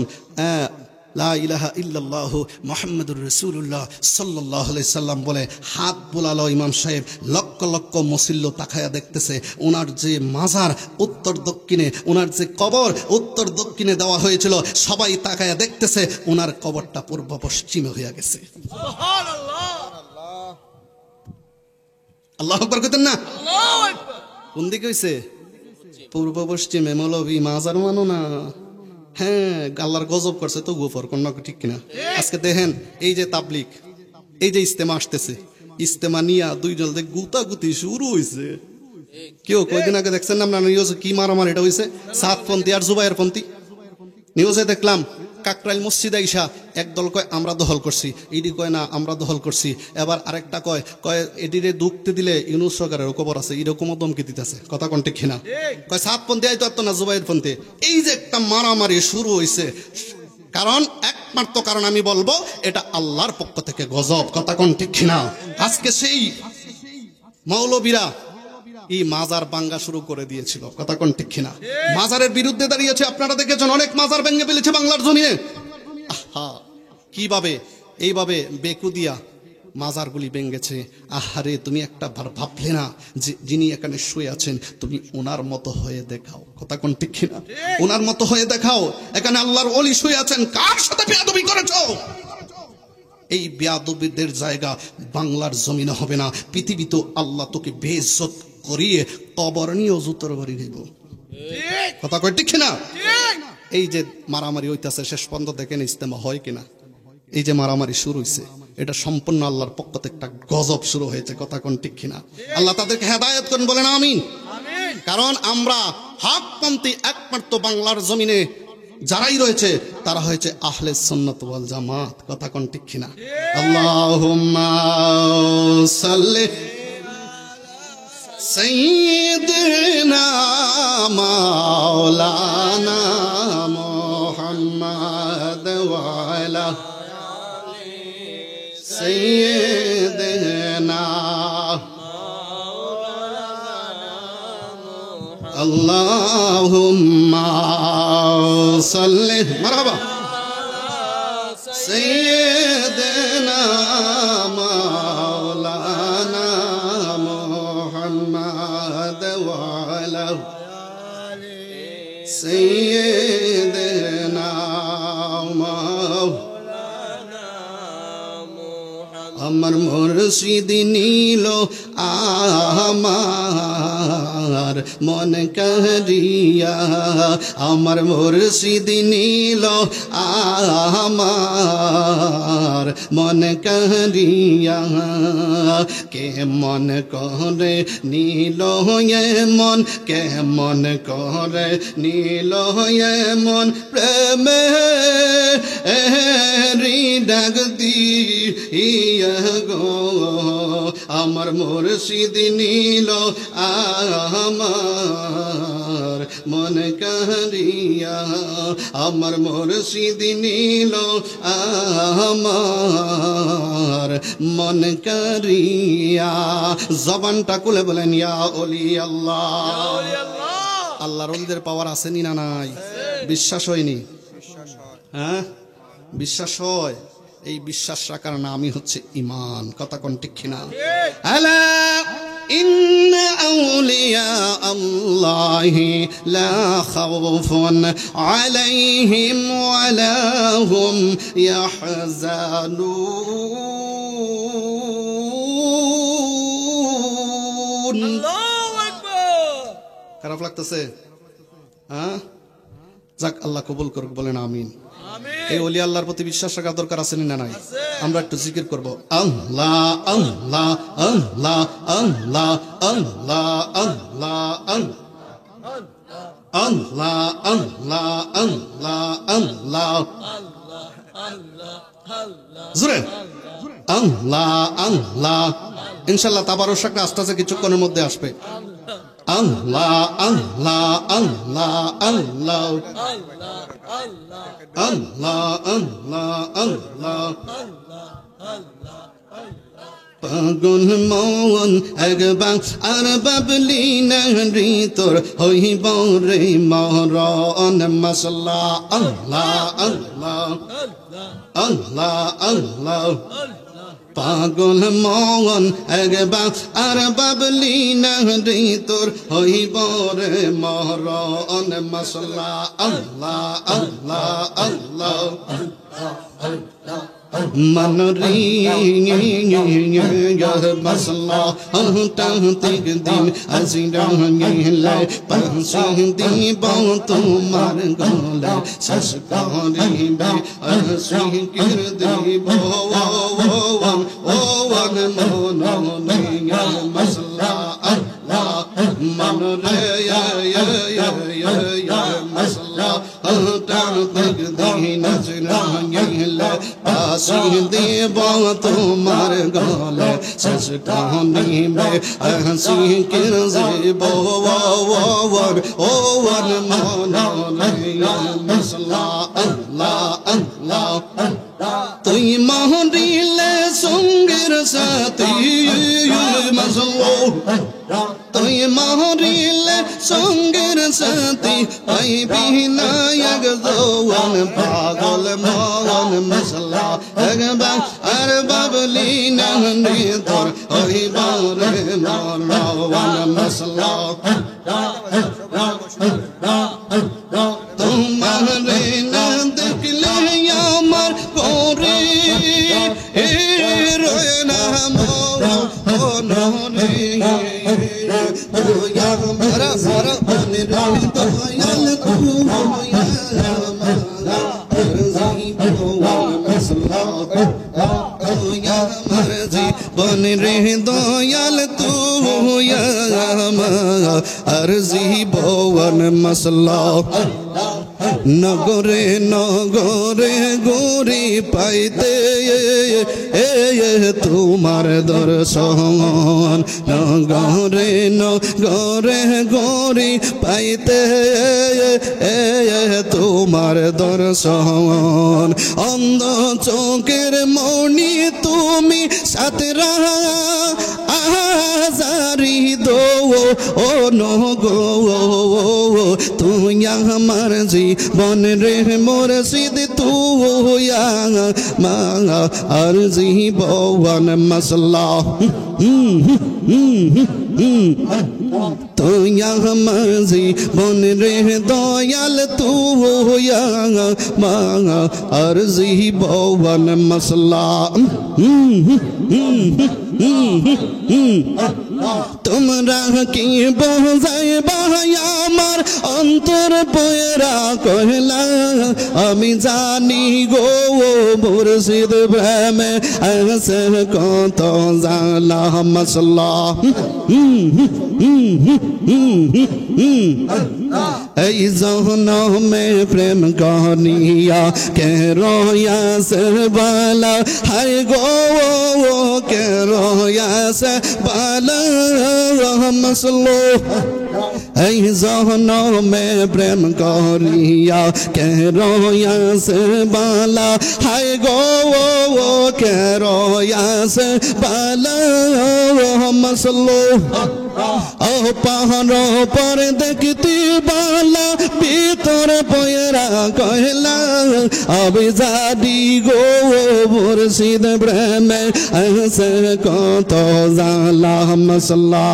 লা ইলাহা ইল্লাল্লাহু মুহাম্মাদুর রাসূলুল্লাহ সাল্লাল্লাহু আলাইহি সাল্লাম বলে হাত বুলালো ইমাম সাহেব। লক্ষ লক্ষ মুসল্লি তাকায়া দেখতেছে ওনার যে মাজার উত্তর দক্ষিণে, ওনার যে কবর উত্তর দক্ষিণে দেওয়া হয়েছিল, সবাই তাকায়া দেখতেছে ওনার কবরটা পূর্ব পশ্চিমে হয়ে গেছে। আল্লাহু আকবার কইতেন না? কোন দিকে হইছে? পূর্ব পশ্চিমে। মৌলভী মাজার মানো না? হ্যাঁ, আল্লাহর গজব করছে তো গোফর কোন ঠিক কিনা? আজকে দেখেন এই যে তাবলিগ, এই যে ইস্তেমা আসতেছে, ইস্তেমা নিয়া দুইজন গুতাগুতি শুরু হইছে। কেউ কয়দিন আগে দেখছেন না আপনার নিউজে কি মারামারি এটা হইছে? সাতপন্থী আর জুবাইর পন্থী। নিউজে দেখলাম কাকরাইল মসজিদে আইসা একদল কয় আমরা দখল করছি, ইডি কয় না আমরা দখল করছি, এবার আরেকটা কয় এডিরে দুঃখতে দিলে ইউনুস সরকারের খবর আছে, এরকমও ধমকি দিতেছে। কথা কোন ঠিক কিনা? কয় সাতপন্থী আইতো না জুবাইর পন্থী। এই যে একটা মারামারি শুরু হইছে, কারণ একমাত্র কারণ আমি বলবো এটা আল্লাহর পক্ষ থেকে গজব। কথা কোন ঠিক কিনা? আজকে সেই মৌলবীরা এই মাজার ভাঙ্গা শুরু করে দিয়েছিল। কথা কোন ঠিক কিনা? মাজারের বিরুদ্ধে দাঁড়িয়েছে। আপনারা দেখেছেন অনেক মাজার ভেঙে ফেলেছে বাংলার জমিনে। আহা, কিভাবে এইভাবে বেকু দিয়া মাজারগুলি ভেঙেছে। আহারে, তুমি একটা ভাবলে না যে যিনি এখানে শুয়ে আছেন তুমি ওনার মতো হয়ে দেখাও। কথা কোন ঠিক কিনা? ওনার মতো হয়ে দেখাও। এখানে আল্লাহর ওলি শুয়ে আছেন, কার সাথে বেয়াদবি করেছো? এই বেয়াদবিদের জায়গা বাংলার জমিনে হবে না। পৃথিবীতে আল্লাহ তোকে বেইজ্জত করিয়ে কবর নিয়ে জুতোর বাড়ি দিব। কথা কয় ঠিক কিনা? এই যে মারামারি হইতেছে, শেষ পর্যন্ত দেখেন ইস্তেমা হয় কিনা? এই যে মারামারি শুরু হয়েছে, এটা সম্পূর্ণ আল্লাহর পক্ষ থেকে একটা গজব শুরু হয়েছে। কথা কোন ঠিক কিনা? আল্লাহ তাদেরকে হেদায়েত করেন, বলেন আমিন। কারণ আমরা হকপন্থী একমাত্র বাংলার জমিনে যারাই রয়েছে তারা হয়েছে আহলে সুন্নাত ওয়াল জামাত। কথা কোন ঠিক কিনা? আল্লাহুম্মা সাল্লি সাইয়্যিদিনা মাওলানা মুহাম্মাদ ওয়া আলা সাইয়্যিদিনা আল্লাহুম্মা সাল্লি মারহাবা সাইয়্যিদিনা মাওলানা মুহাম্মাদ ওয়া আলা সাইয়্যিদিনা মাওলানা আমার মুর্শিদ নীল আমার মন কারিয়া, আমার মুর্শিদ নীল আমার মন কারিয়া, কে মন করে নীল মন, কে মন করে নীল মন, প্রেমে ডাক দিয়া গো আমার মুর্শিদ নীল আমার মন কারিয়া, আমার মুর্শিদ নীল আমার মন কারিয়া। জবানটা খুলে বলেন ইয়া ওলি আল্লাহ। আল্লাহর ওলিদের পাওয়ার আসেনি না নাই? বিশ্বাস হয়নি? হ্যাঁ, বিশ্বাস হয়। এই বিশ্বাস রাখার নামই হচ্ছে ঈমান। কথা কোন ঠিক কিনা? আলা ইন্না আউলিয়া আল্লাহি লা খাউফুন আলাইহিম ওয়া লা হুম ইয়াহজানুন। আল্লাহু আকবার। খারাপ লাগতেছে? হ্যাঁ, যাক, আল্লাহ কবুল করুক, বলেন আমিন। এই ওলি আল্লাহর প্রতি বিশ্বাস রাখা দরকার আছে না নাই? আমরা একটু জিকির করব। আল্লাহ আল্লাহ আল্লাহ আল্লাহ আল্লাহ আল্লাহ আল্লাহ আল্লাহ আল্লাহ আল্লাহ জোরে আল্লাহ আল্লাহ। ইনশাআল্লাহ তাবারক শাকরা আস্তে আস্তে কিছুক্ষণের মধ্যে আসবে। আল্লাহ আল্লাহ আল্লাহ আল্লাহ আল্লাহ আল্লাহ আল্লাহ পাগল মন একবার আর বাবলি নারী তোর হইব রে মরণ মশলা আল্লাহ আল্লাহ আল্লাহ আল্লাহ পাগল মন একবার আর বাবলি নারী তোর হইব রে মরণ মশলা আল্লাহ আল্লাহ আল্লাহ मनरी मसला तक दिन हसीरा ले पंसी दी तुम्हार गोले ससकारी में हसी गिर दी वन मोनो मसला अल्लाह मन रे मसला तक दिन हसीरा ले पासी देव तुम्हार गोले ससकानी में हंसी किर जेबो वन मोनो मसला अल्लाह अल्लाह तुई महरिले संगीर साथी मसलो तुई महरिले संगीर साथी आई विनायक जोवन पागल मोहन मसला अगबा अर बबली नहनी तोर ओही बारे मोरवन मसला तुम्हारे नंद किले यामर गोरे ए रोना मोरा ओ नोने तो या मेरा सारा बने रानी तो याल तू या मला रज़ी तो मसला तो या मर्जी बन रहे दो याल तू या अर्जी भवन मसला नगरे नगरे गोरी पाइते तुम्हार दर्शन नगरे नगरे गोरी पाइते तुम्हार दर्शन अंध चौकेर मणि तुमी सातरा आजारी दो ओ नो गो तुम हमार जीवन रे मुर्शिद तू या मांगा अर्जी भवन मसला तो यहाँ मर्जी बन रे दयाल तू या मांगा अर्जी भवन मसला তোমরা কি বোঝাইবা আমার অন্তর পয়রা কহিলা আমি জানি গো মুর্শিদ প্রেমে আছে কত জালা মসলা এই জহনমে প্রেম করিয়া কে রোয়া সে বালা হায় গো কে রোয়া সে বালা মসলো এই জহনমে প্রেম করিয়া কে রোয়া সে বালা হায় গো কে রোয়া সে বালা মসলো ও পাহাড় पर देखती बाला भीतर पयरा कहला अभी जादी गो मुर्शिद प्रेम ऐसे कत जाला मसला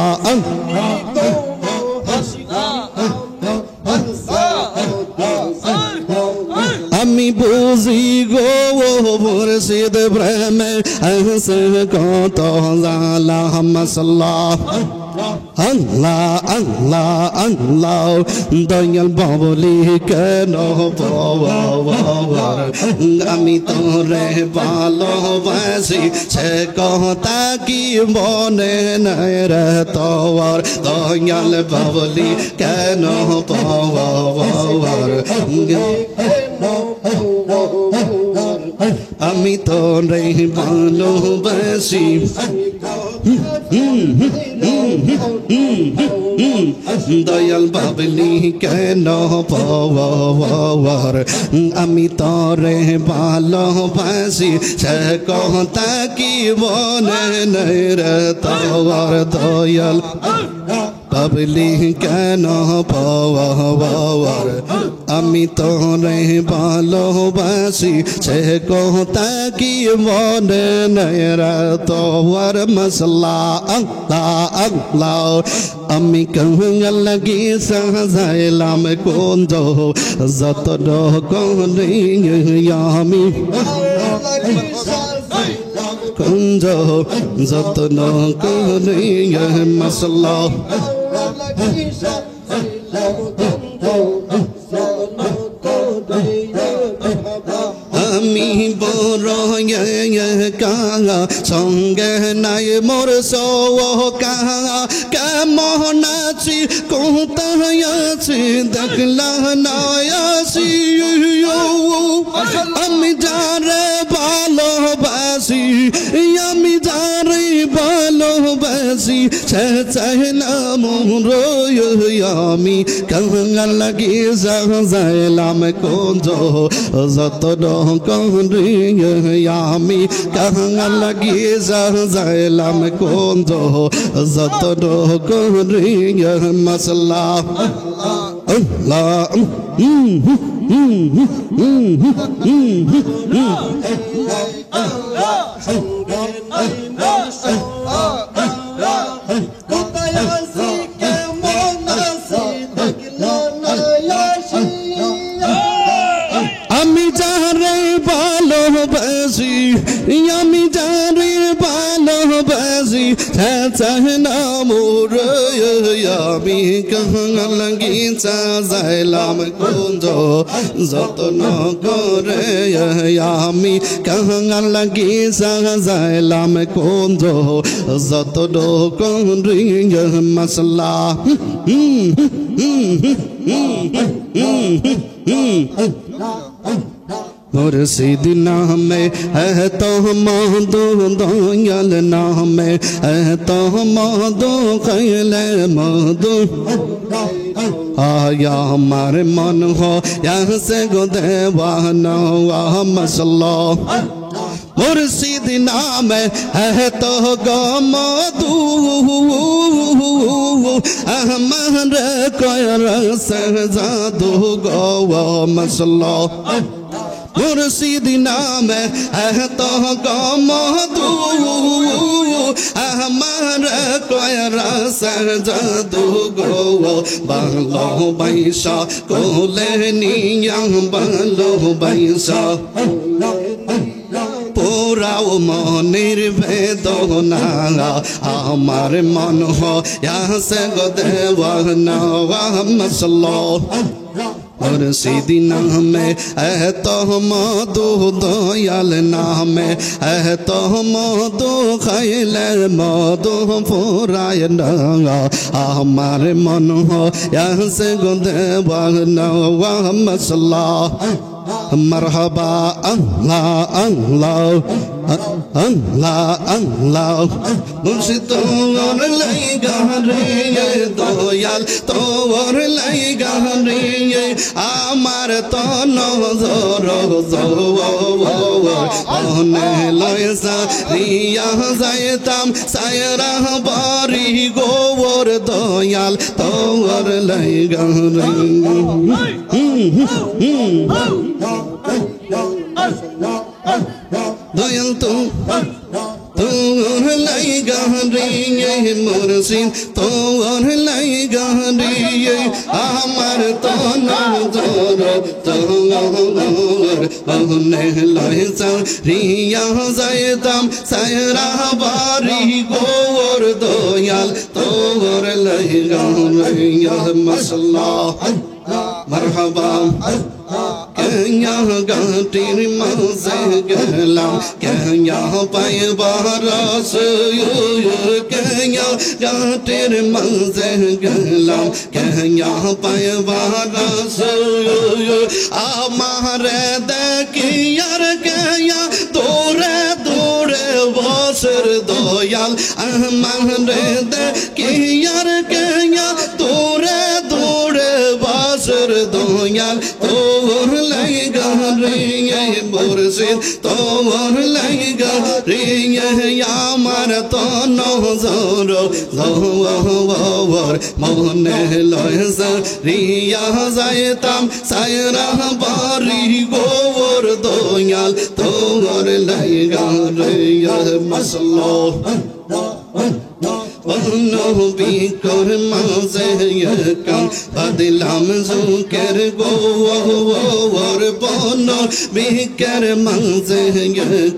আমি বুঝি গো মুর্শিদ প্রেম ऐसे कत जाला मसला अल्लाह अल्लाह अल्लाह दयाल बाबली केन আমি তোরে ভালোবাসি সে কথা কি মনে নাই রে তোর দয়াল বাবলি কেন পাওয়ার আমি তোরে ভালোবাসি দয়াল বাবলি কেন পাওয়ার আমি তরে ভালোবাসি সে কথা কি বলে নাই রে তোর দয়াল বাবলি কেন পাওয়ার আমি তোরে ভালোবাসি সে কথা কি মনে নাই রে তোর মশলা আল্লাহ আল্লাহ আমি কঙ্গল লাগি সাজাইলাম কুঞ্জ যত রকম আমি কুঞ্জ যত রকম মশলা আমি বড় কাঙা সঙ্গে নাই মোর সৌকা কেমন আছি কোথায় আছি দেখলা নয় আসি আমি যারে ভালোবাসি আমি যারে ভালোবাসি সে চাইলাম আমি কাঙা লাগি যাইলাম কুঞ্জ যত আমি কাঙা লাগি যাইলাম কুঞ্জ যত মশলা আমি যারে ভালোবাসি আমি যারে ভালোবাসি চাহনা মোর আমি কাঙা লাগি যাইলাম কুঞ্জ যত্ন করে আমি কাঙা লাগি যাইলাম কুঞ্জ যত্ন করে মশলা मुर्शिद नाम है तो मधु दयाल नाम है तो मधु खैल मधु आया हमारे मन हो यहाँ से गो देवाना मसला मुर्शिद नाम है तो गो मधु हमारे कोयर से जादू गो मसला मुर्शिद नाम है तो मधु हमारा कोयरा सर जादू गो बालो बैसा कोले निया बालो बैसा পুরাও মনের বেদনা আমার মন হসে গো দেওয়ানা মসলো मुर्शिद नाम है तो मधु दयाल नाम है तो मधु खैल मधु पुराय हमार मन हो यहाँ से गो देवाना मसला मरहबा अल्लाह अल्लाह अल्लाह अल्लाह मुर्शिद तोर लैगा रे दयाल तोर लैगा रे আমার তো নজর মনে লয়সা রিয়া যাইতাম সায়রা বাড়ি গোবর দয়াল তোর লাইগা দয়াল তোর লাইগা রে মুর্শিদ তোর লাইগা রে আমার তো নজর তোর মনে লয়সা রিয়া যাইতাম সায়রা বাড়ি গোবর দয়াল তোর লাইগা রে মসলা मरहबा क्या गाटीर मजे गलाम क्या पाए बारस क्या गाटीर मजे गलाम क्या पाए बारस आमारे देखियार क्या तोरे तोरे बसर दयाल आमारे देखियार क्या तोरे তোর লাইগা রে মুর্শিদ তোর লাইগা রে আমার তো নজর জওয়ার মনে লয় রিয়া যাইতাম সায়রা বাড়ি গোর দয়াল তোর লাইগা রে মাসলো নবী কর মাঝে কাম বদলাম জুকের গোর বন বিকের মাঝে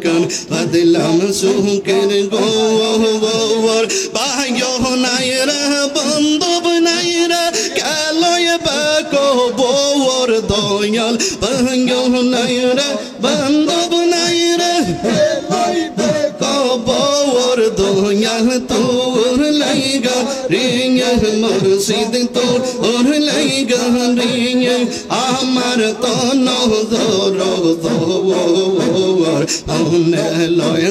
কাম বদলাম জুকের গোর বায়ো নাইরা বন্ধব নাইরা কালয় বাকো বোর দয়াল বায়ো নাইরা বন্ধব নাইরা বোর দয়াল তোর লাইগা রিয়া মুর্শিদ তোর লাইগা রিয়া আমার তো নজর জওয়ার মনে লয়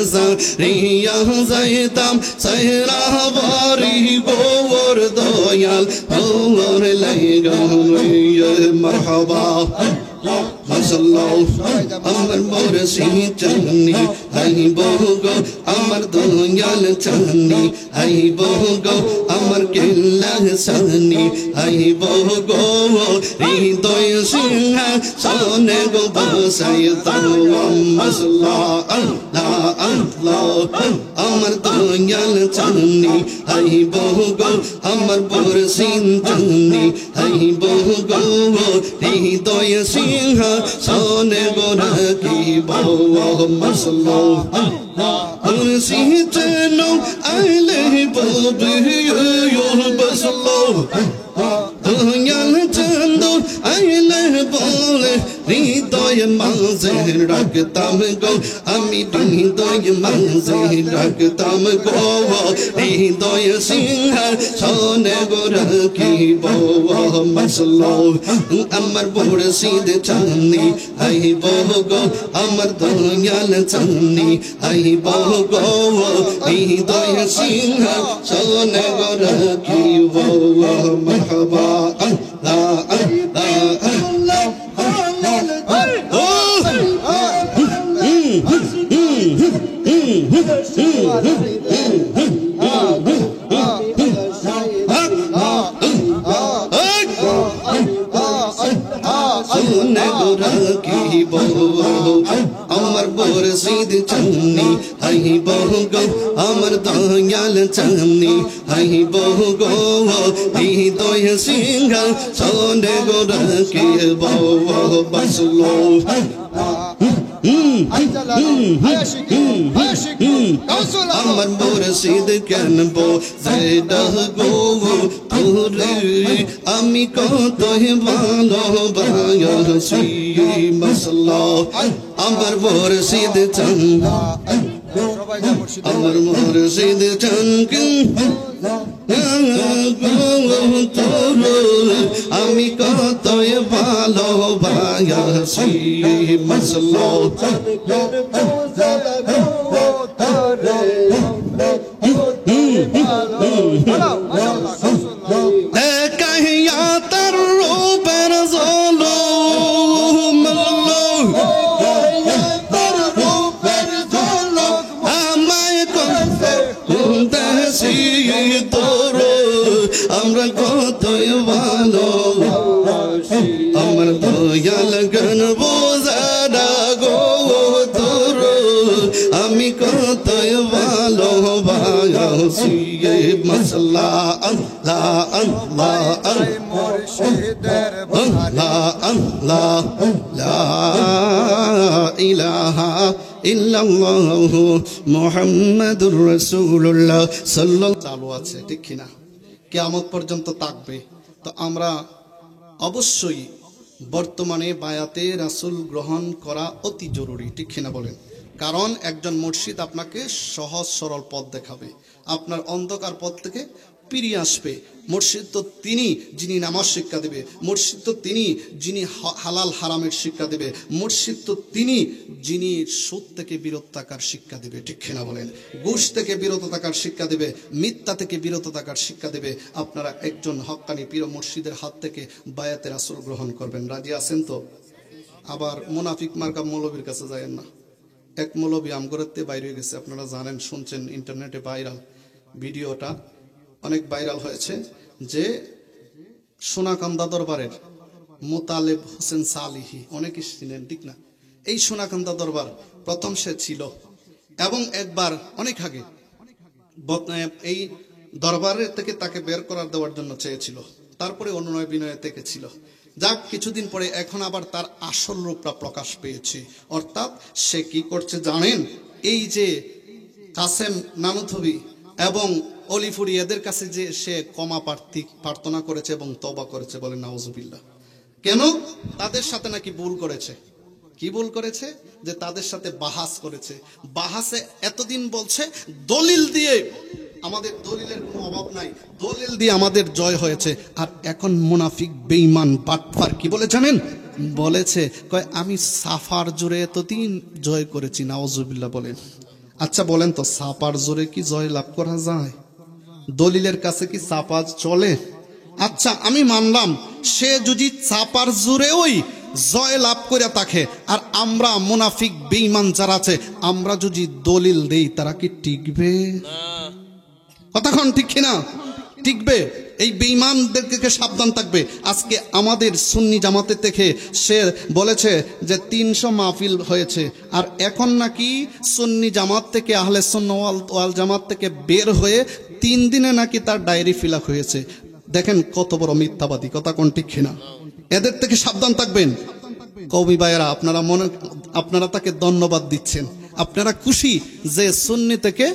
রিয়া যাইতাম সায়রা বাড়ি গোর দয়াল তোর লাইগা রিয়া মারহাবা আমার মুর্শিদ চাঁদনি আই বহগো আমার দয়াল চাঁদনি আই বহগো আমার কেল্লা সানি আই বহগো হৃদয় সিংহ সোনে গো বসাই তাম মসলা আল্লাহ আল্লাহ আমার দয়াল চাঁদনি আই বহগো আমার মুর্শিদ চাঁদনি আই বহগো হৃদয় সিংহ সোনে গো রাখি বাবা মসলা মুর্শিদ নো আইলে ববি বসলো দয়াল চাঁদ আইলে বলে হৃদয় মাঝে রাখতাম গো আমি হৃদয় মাঝে রাখতাম গো হৃদয় সিংহ সোনে গো রাখি বাবা মসলো আমার মুর্শিদ চাঁদনি আই বহগো আমার দয়াল চাঁদনি আই বহগো হৃদয় সিংহ সোনে গো রাখি বাবা মারহাবা আল্লাহ আল্লাহ আমার মুর্শিদ চাঁদনি আই বহগো আমার দয়াল চাঁদনি আই বহগো হৃদয় সিংহ সোনে গো রাখি বাবা বসলো আমার মুর্শিদ কেন বোঝেডা গো তোরে আমি কত ভালোবাসি মসলা আমার মুর্শিদ চাঁদ আমার মুর্শিদ চাঁদ আমি কত ভালোবাসি মসলা কহিয়া তার রূপের জলো আমায় দেশি তোর আমরা কতই ভালো আমার দয়াল গান বোঝাডা গো তোর আমি কতই ভালোবাসি মসলা আল্লাহ আল্লাহ আল্লাহ আল্লাহ লা ইলাহা ইল্লাল্লাহ মুহাম্মাদুর রাসূলুল্লাহ সাল্লাল্লাহু চালু আছে ঠিক কিনা কিয়ামত পর্যন্ত থাকবে তো আমরা অবশ্যই বর্তমানে বায়াতে রাসূল গ্রহণ করা অতি জরুরি ঠিক কিনা বলেন কারণ একজন মুর্শিদ আপনাকে সহজ সরল পথ দেখাবে আপনার অন্ধকার পথ থেকে ফিরিয়ে আসবে। মুর্শিদ তো তিনি যিনি নামাজ শিক্ষা দেবে, মুর্শিদ তো তিনি যিনি হালাল হারামের শিক্ষা দেবে, মুর্শিদ তো তিনি যিনি সুদ থেকে বিরত থাকার শিক্ষা দেবে। ঠিক কিনা বলেন? ঘুষ থেকে বিরত থাকার শিক্ষা দেবে, মিথ্যা থেকে বিরত থাকার শিক্ষা দেবে। আপনারা একজন হক্কানি পীর মুর্শিদের হাত থেকে বায়াতে রাসূল গ্রহণ করবেন, রাজি আছেন তো? আবার মুনাফিক মার্কা মৌলবীর কাছে যায়েন না। এক মৌলবী আমগরেতে বাইরে হয়ে গেছে, আপনারা জানেন, শুনছেন, ইন্টারনেটে ভাইরাল ভিডিওটা অনেক ভাইরাল হয়েছে, যে সোনাকান্দা দরবারের মোতালেব হোসেন সালিহি, অনেকে চিনেন, ঠিক না? এই সোনাকান্দা দরবার প্রথম সে ছিল, এবং একবার অনেক আগে এই দরবারের থেকে তাকে বের করার দেওয়ার জন্য চেয়েছিল, তারপরে অনুনয় বিনয় থেকে ছিল। যাক, কিছুদিন পরে এখন আবার তার আসল রূপটা প্রকাশ পেয়েছে। অর্থাৎ সে কি করছে জানেন? এই যে কাসেম নানুথবি এবং অলিফুরি এদের কাছে যে সে ক্ষমা প্রার্থনা করেছে এবং তওবা করেছে, বলে নাউজুবিল্লাহ। কেন? তাদের সাথে নাকি ভুল করেছে। কি ভুল করেছে? যে তাদের সাথে বাহাস করেছে। বাহাসে এতদিন বলছে দলিল দিয়ে, আমাদের দলিলের কোনো অভাব নাই, দলিল দিয়ে আমাদের জয় হয়েছে। আর এখন মুনাফিক বেঈমান বাটফার কি বলে জানেন? বলেছে কয় আমি সাফার জোরে এতদিন জয় করেছি। নাউজুবিল্লাহ বলেন। আচ্ছা বলেন তো, সাপার জোরে কি জয় লাভ করা যায়? দলিলের কাছে কি সাপাজ চলে? আচ্ছা আমি মানলাম, সে যদি চাপার জোরে ওই জয় লাভ করে থাকে, আর আমরা মুনাফিক বেঈমান যারা আছে আমরা যদি দলিল দেই, তারা কি টিকবে? কতক্ষণ ঠিক কিনা? টিকবে। এই বেঈমানদেরকে সাবধান থাকবে। আজকে আমাদের সুন্নি জামাতের থেকে সে বলেছে যে 300 মাহফিল হয়েছে, আর এখন নাকি সুন্নি জামাত থেকে, আহলে সুন্নাত ওয়াল জামাত থেকে বের হয়ে 3 দিনে নাকি তার ডায়েরি ফিল আপ হয়েছে। দেখেন কত বড় মিথ্যাবাদী, কথা কোন ঠিক কিনা? এদের থেকে সাবধান থাকবেন। কওমি ভাইয়েরা, আপনারা তাকে ধন্যবাদ দিচ্ছেন, আপনারা খুশি যে সুন্নি থেকে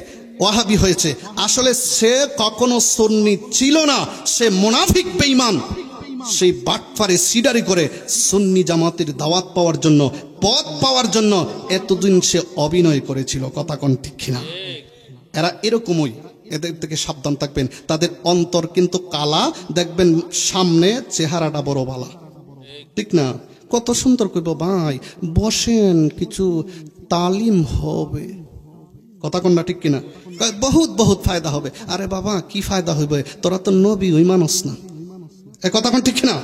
ওয়াহাবি হয়েছে। আসলে সে কখনো সুন্নি ছিল না, সে মুনাফিক বেঈমান। সেই বাটফারে সিডারি করে সুন্নি জামাতের দাওয়াত পাওয়ার জন্য, পদ পাওয়ার জন্য এতদিন সে অভিনয় করেছিল, কথা কোন ঠিক কিনা? এরা এরকমই, এদের থেকে সাবধান থাকবেন। তাদের অন্তর কিন্তু কালা, দেখবেন সামনে চেহারাটা বড় বালা, ঠিক না? কত সুন্দর কইব, ভাই বসেন কিছু তালিম হবে, কথা কোন না ঠিক কিনা? বহুত বহুত ফায়দা হবে। আরে বাবা কি ফায়দা হইবে? তোরা তো নবী ওই মানুষ না, এ কথা কোন ঠিক কিনা?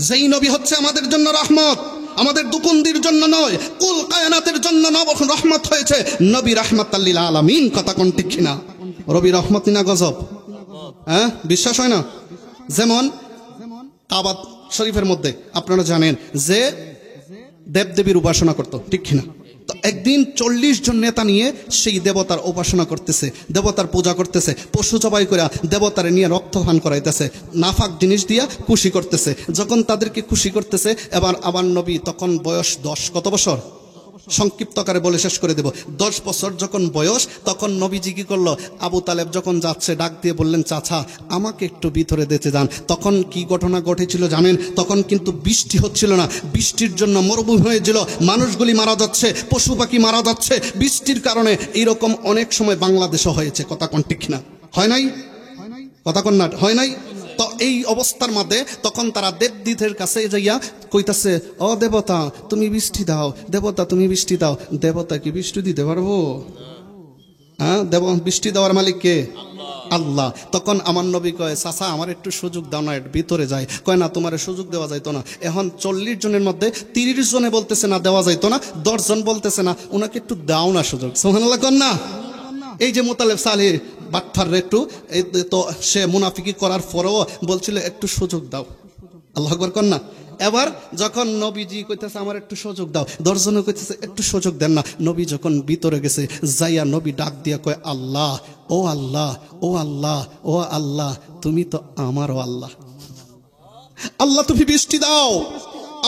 যেই নবী হচ্ছে আমাদের জন্য রহমত, আমাদের দুকুন্দির জন্য নয়, কুল কায়নাতের জন্য রহমত হয়েছে। নবী রাহমাতাল লিল আলামিন, কথা কোন ঠিক কিনা? রবি রহমত না গজব? হ্যাঁ, বিশ্বাস হয় না? যেমন কাবা শরীফের মধ্যে আপনারা জানেন যে দেবদেবীর উপাসনা করতো, ঠিক কিনা? তো একদিন 40 জন নেতা নিয়ে সেই দেবতার উপাসনা করতেছে, দেবতার পূজা করতেছে, পশু জবাই করে দেবতারে নিয়ে রক্তপান করাইতেছে, নাফাক জিনিস দিয়া খুশি করতেছে। যখন তাদেরকে খুশি করতেছে, আবার নবী তখন বয়স 10, কত বছর? সংক্ষিপ্ত আকারে বলে শেষ করে দেব। 10 বছর যখন বয়স, তখন নবীজি কি করলো? আবু তালেব যখন যাচ্ছে ডাক দিয়ে বললেন, চাচা আমাকে একটু ভিতরে দিতে যান। তখন কি ঘটনা ঘটেছিল জানেন? তখন কিন্তু বৃষ্টি হচ্ছিল না, বৃষ্টির জন্য মরুভূমি হয়েছিল, মানুষগুলি মারা যাচ্ছে, পশু পাখি মারা যাচ্ছে বৃষ্টির কারণে। এইরকম অনেক সময় বাংলাদেশও হয়েছে, কথা কোন ঠিক না? হয় নাই? কথা কোন না? হয় নাই? তো এই অবস্থার মধ্যে তখন তারা দেবদূতের কাছে যাইয়া কইতাছে, ও দেবতা তুমি বৃষ্টি দাও, দেবতা তুমি বৃষ্টি দাও। দেবতা কি বৃষ্টি দিতে পারবো? হ্যাঁ, বৃষ্টি দেওয়ার মালিক কে? আল্লাহ। তখন আমার নবী কয়, চাচা আমার একটু সুযোগ দাও না, ভিতরে যায়। কয় না, তোমার সুযোগ দেওয়া যাইতো না। এখন 40 জনের মধ্যে 30 জনে বলতেছে না দেওয়া যাইতো না, 10 জন বলতেছে না, ওনাকে একটু দাও না সুযোগ। সুবহানাল্লাহ কন না? এই যে মোতালেব সালেহ বাটফার একটু, তো সে মুনাফিকি করার পরেও বলছিল একটু সুযোগ দাও। আল্লাহু আকবার কন না? এবার যখন নবীজি কইতেছে আমার একটু সুযোগ দাও, 10 জনে কইতেছে একটু সুযোগ দেন না। নবী যখন ভিতরে গেছে, যাইয়া নবী ডাক দিয়া কয়, আল্লাহ, ও আল্লাহ, ও আল্লাহ, ও আল্লাহ, তুমি তো আমারও আল্লাহ। আল্লাহ তুমি বৃষ্টি দাও,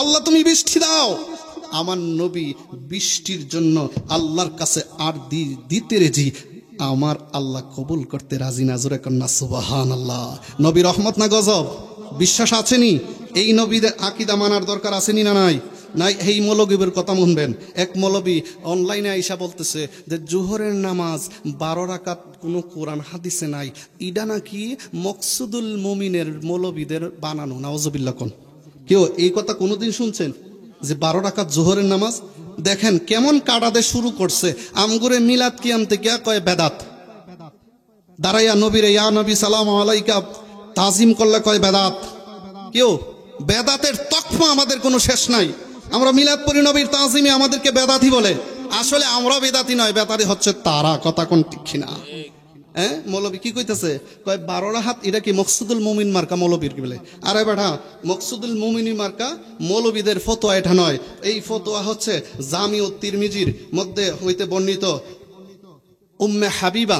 আল্লাহ তুমি বৃষ্টি দাও। আমার নবী বৃষ্টির জন্য আল্লাহর কাছে আর দিতে রেজি, আমার আল্লাহ কবুল করতে রাজি না। জোরে কন্যা সুবহানাল্লাহ। নবী রহমত না গজব? বিশ্বাস আছেনি? এই নবীদের আকীদা মানার দরকার আছেনি না নাই? না এই মৌলবীর কথা শুনবেন। এক মৌলবী অনলাইনে আইসা বলতেছে যে জোহরের নামাজ 12 রাকাত কোনো কোরআন হাদিসে নাই, ইডা নাকি মকসুদুল মুমিনের মৌলবীদের বানানো। নাউজুবিল্লাহ কোন কেউ এই কথা কোনোদিন শুনছেন যে 12 রাকাত জোহরের নামাজ? দেখেন কেমন কাটাতে শুরু করছে। আমগুরে মিলাদ কিয়াম থেকে কয় বেদাত, দাঁড়াইয়া নবীরে ইয়া নবী সালাম আলাইকা তাজিম করলে কয় বেদাত। কেউ বেদাতের তকমা আমাদের কোনো শেষ নাই। আমরা মিলাদ পড়ি নবীর তাজিমে, আমাদেরকে বেদাতি বলে। আসলে আমরা বেদাতি নয়, বেদাতি হচ্ছে তারা। কথা কোন ঠিক না? হ্যাঁ, মৌলবী কি কইতেছে? কয় 12 রাকাত এটা কি মকসুদুল মুমিন মার্কা মৌলবীর কি বলে? আরে বেটা, মকসুদুল মুমিনী মার্কা মৌলবীদের ফতোয়া এটা নয়। এই ফতোয়া হচ্ছে জামিউ তিরমিজির মধ্যে হইতে বর্ণিত উম্মে হাবিবা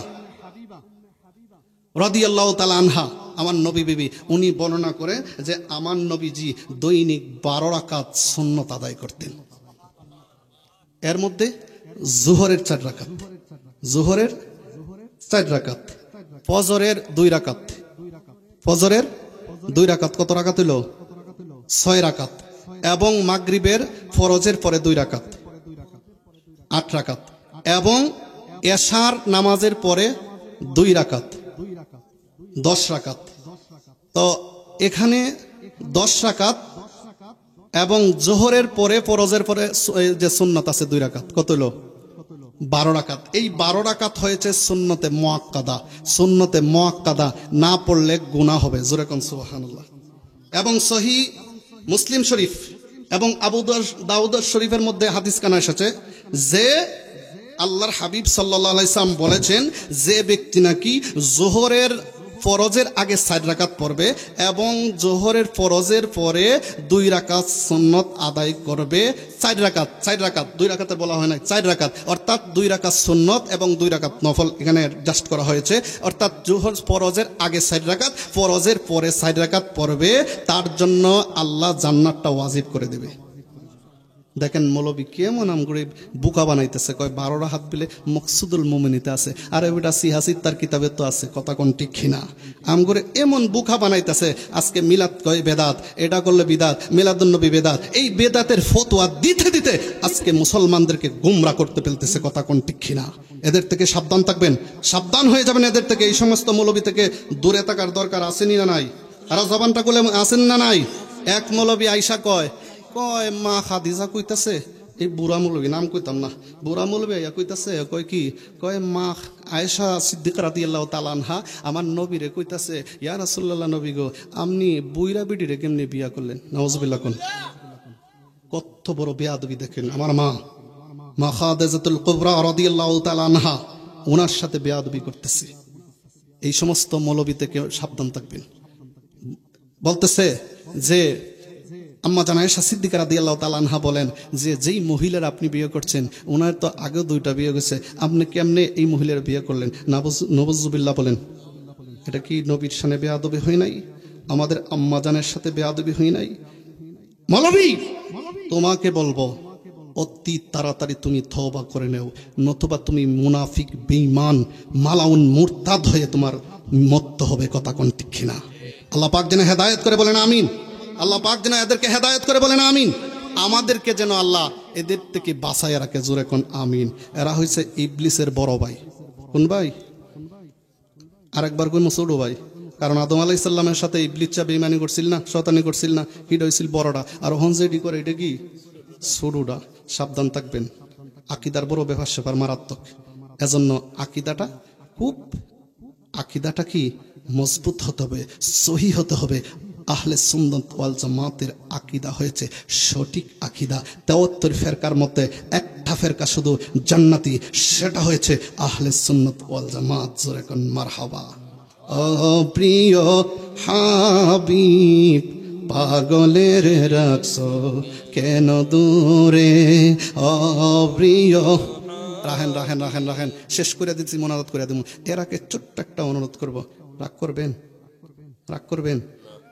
রাদিয়াল্লাহু তাআলা আনহা, আমার নবী বিবি, উনি বর্ণনা করে যে আমার নবীজি দৈনিক 12 রাকাত সুন্নত আদায় করতেন। এর মধ্যে জোহরের 4 রাকাত, জোহরের 4 রাকাত, ফজরের 2 রাকাত, ফজরের 2 রাকাত, কত রাকাত হইল? 6 রাকাত, এবং মাগরিবের ফরজের পরে 2 রাকাত, 8 রাকাত, এবং এশার নামাজের পরে 2 রাকাত, 10 রাকাত। তো এখানে 10 রাকাত এবং জোহরের পরে ফরজের পরে যে সুন্নাত আছে 2 রাকাত, কত হলো? 12 রাকাত। এই 12 রাকাত হয়েছে সুন্নতে মুআক্কাদা। সুন্নতে মুআক্কাদা না পড়লে গুনাহ হবে। জোরে কোন সুবহানাল্লাহ। এবং সহিহ মুসলিম শরীফ এবং আবু দাউদ শরীফের মধ্যে হাদিস কানা এসেছে যে আল্লাহর হাবিব সাল্লাল্লাহু আলাইহি সাল্লাম বলেছেন যে ব্যক্তি নাকি জোহরের ফরজের আগে 4 রাকাত পড়বে এবং জোহরের ফরজের পরে 2 রাকাত সুন্নত আদায় করবে। 4 রাকাত, 4 রাকাত, 2 রাকাতে বলা হয় না, 4 রাকাত, অর্থাৎ 2 রাকাত সুন্নত এবং 2 রাকাত নফল এখানে অ্যাডজাস্ট করা হয়েছে। অর্থাৎ জোহর ফরজের আগে 4 রাকাত, ফরজের পরে 4 রাকাত পড়বে, তার জন্য আল্লাহ জান্নাতটা ওয়াজিব করে দেবে। দেখেন মৌলবী কেমন আমগুড়ি বুকা বানাইতেছে। কয় 12 রাকাত বিলে মকসুদুল মুমিনিতে আছে, আর ওইটা সিহাসিদ তার কিতাবে তো আছে। কথা কোন ঠিক না? আমগুড়ি এমন বুকা বানাইতেছে। আজকে মিলাদ কয় বেদাত, এটা করলে বিদাত, মিলাদুন নবী বেদাত। এই বেদাতের ফতোয়া দিতে দিতে আজকে মুসলমানদেরকে গুমরা করতে ফেলতেছে। কথা কোন ঠিক না? এদের থেকে সাবধান থাকবেন, সাবধান হয়ে যাবেন এদের থেকে। এই সমস্ত মৌলবী থেকে দূরে থাকার দরকার আসেনি না নাই? আর জবানটা করলে আসেন না নাই? এক মৌলবী আইসা কয় কয় মা খাদিজা কইতাছে, এই বুড়া মৌলবী, নাম কইতাম না, বুড়া মৌলবী আইয়া কইতাছে, কয় কি? কয় মা আয়েশা সিদ্দিকা রাদিয়াল্লাহু তাআলা আনহা আমার নবীরে কইতাছে, ইয়া রাসূলুল্লাহ নবী গো, আপনি বুইরা বিটিরে কেমনে বিয়া করলেন? নাউজুবিল্লাহ কোন। কত বড় বেয়াদবি দেখেন। আমার মা খাদিজাতুল কুবরা রাদিয়াল্লাহু তাআলা আনহা ওনার সাথে বেয়াদবি করতেছে। এই সমস্ত মৌলবী থেকে সাবধান থাকবেন। বলতেছে যে আম্মা জান আয়েশা সিদ্দিকা রাদিয়াল্লাহু তাআলা আনহা বলেন যে যেই মহিলার আপনি বিয়ে করছেন ওনার তো আগেও 2টা বিয়ে গেছে, আপনি কেমনে এই মহিলার বিয়ে করলেন? নবজুবিল্লাহ বলেন। এটা কি নবীর শানে বেয়াদবি হয় নাই? আমাদের আম্মা জানের সাথে বেয়াদবি হয় নাই? মৌলবী তোমাকে বলবো অতি তাড়াতাড়ি তুমি তওবা করে নেও, নতুবা তুমি মুনাফিক, বেঈমান, মালাউন, মুরতাদ হয়ে তোমার মরতে হবে। কথা কোন ঠিক না? আল্লাহ পাক যেন হেদায়েত করে বলেন আমিন। আল্লাহ পাক যেন এদেরকে হেদায়েত করে বলেন আমিন। আমাদেরকে যেন আল্লাহ এদের থেকে বাঁচাইয়া রাখে। জোরে কোন আমিন। এরা হইছে ইবলিসের বড় ভাই। কোন ভাই? আরেকবার কোন ছোট ভাই? কারণ আদম আলাইহিস সালামের সাথে ইবলিসা বেঈমানি করছিল না, শয়তানি করছিল না, হিড হইছিল বড়টা, আর ওহন যেটি করে এটা কি ছোটটা। সাবধান থাকবেন। আকীদার বড় ব্যাপার স্যাপার মারাত্মক। এজন্য আকীদাটা কি মজবুত হতে হবে, সহি হতে হবে। আহলে সুন্নাত ওয়াল জামাতের আকীদা হয়েছে সঠিক আকীদা। 73 ফেরকার মধ্যে একটা ফেরকা শুধু জান্নাতি, সেটা হয়েছে আহলে সুন্নাত ওয়াল জামাত। জোরে কোন মারহাবা। ও প্রিয় হাবিব পাগলের রাখছো কেন দূরে? ও প্রিয়, রাহেন রাহেন রাহেন রাহেন, শেষ করে দিচ্ছি, মোনাজাত করে দেব। এর আগে ছোট্ট একটা অনুরোধ করব, রাগ করবেন? রাগ করবেন?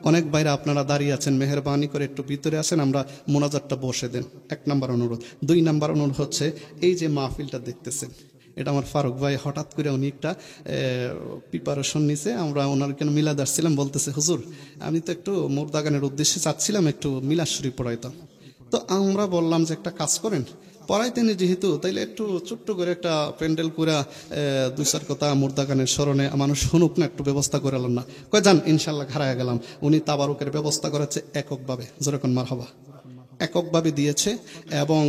অনেক ভাইরা আপনারা দাঁড়িয়ে আছেন, মেহেরবানি করে একটু ভিতরে আসেন, আমরা মোনাজাতটা বসে দেন। 1 নাম্বার অনুরোধ। 2 নাম্বার অনুরোধ হচ্ছে এই যে মাহফিলটা দেখতেছেন, এটা আমার ফারুক ভাই হঠাৎ করে উনি একটা প্রিপারেশন নিছে। আমরা ওনার কেন মিলাদ আসছিলাম, বলতেছে হুজুর আমি তো একটু মুর্দা গানের উদ্দেশ্যে চাচ্ছিলাম একটু মিলাদ শরীফ পড়াইতাম। তো আমরা বললাম যে একটা কাজ করেন, পড়াইতেনি যেহেতু, তাইলে একটু ছোট্ট করে একটা প্যান্ডেল করে দুই চার কথা মুর্দা গানের স্মরণে মানুষ শুনুক না, একটু ব্যবস্থা করে না। কয় যান, ইনশাল্লাহ হারায় গেলাম। উনি তাবারুকের ব্যবস্থা করেছে এককভাবে, যেরকম মারহাবা, এককভাবে দিয়েছে এবং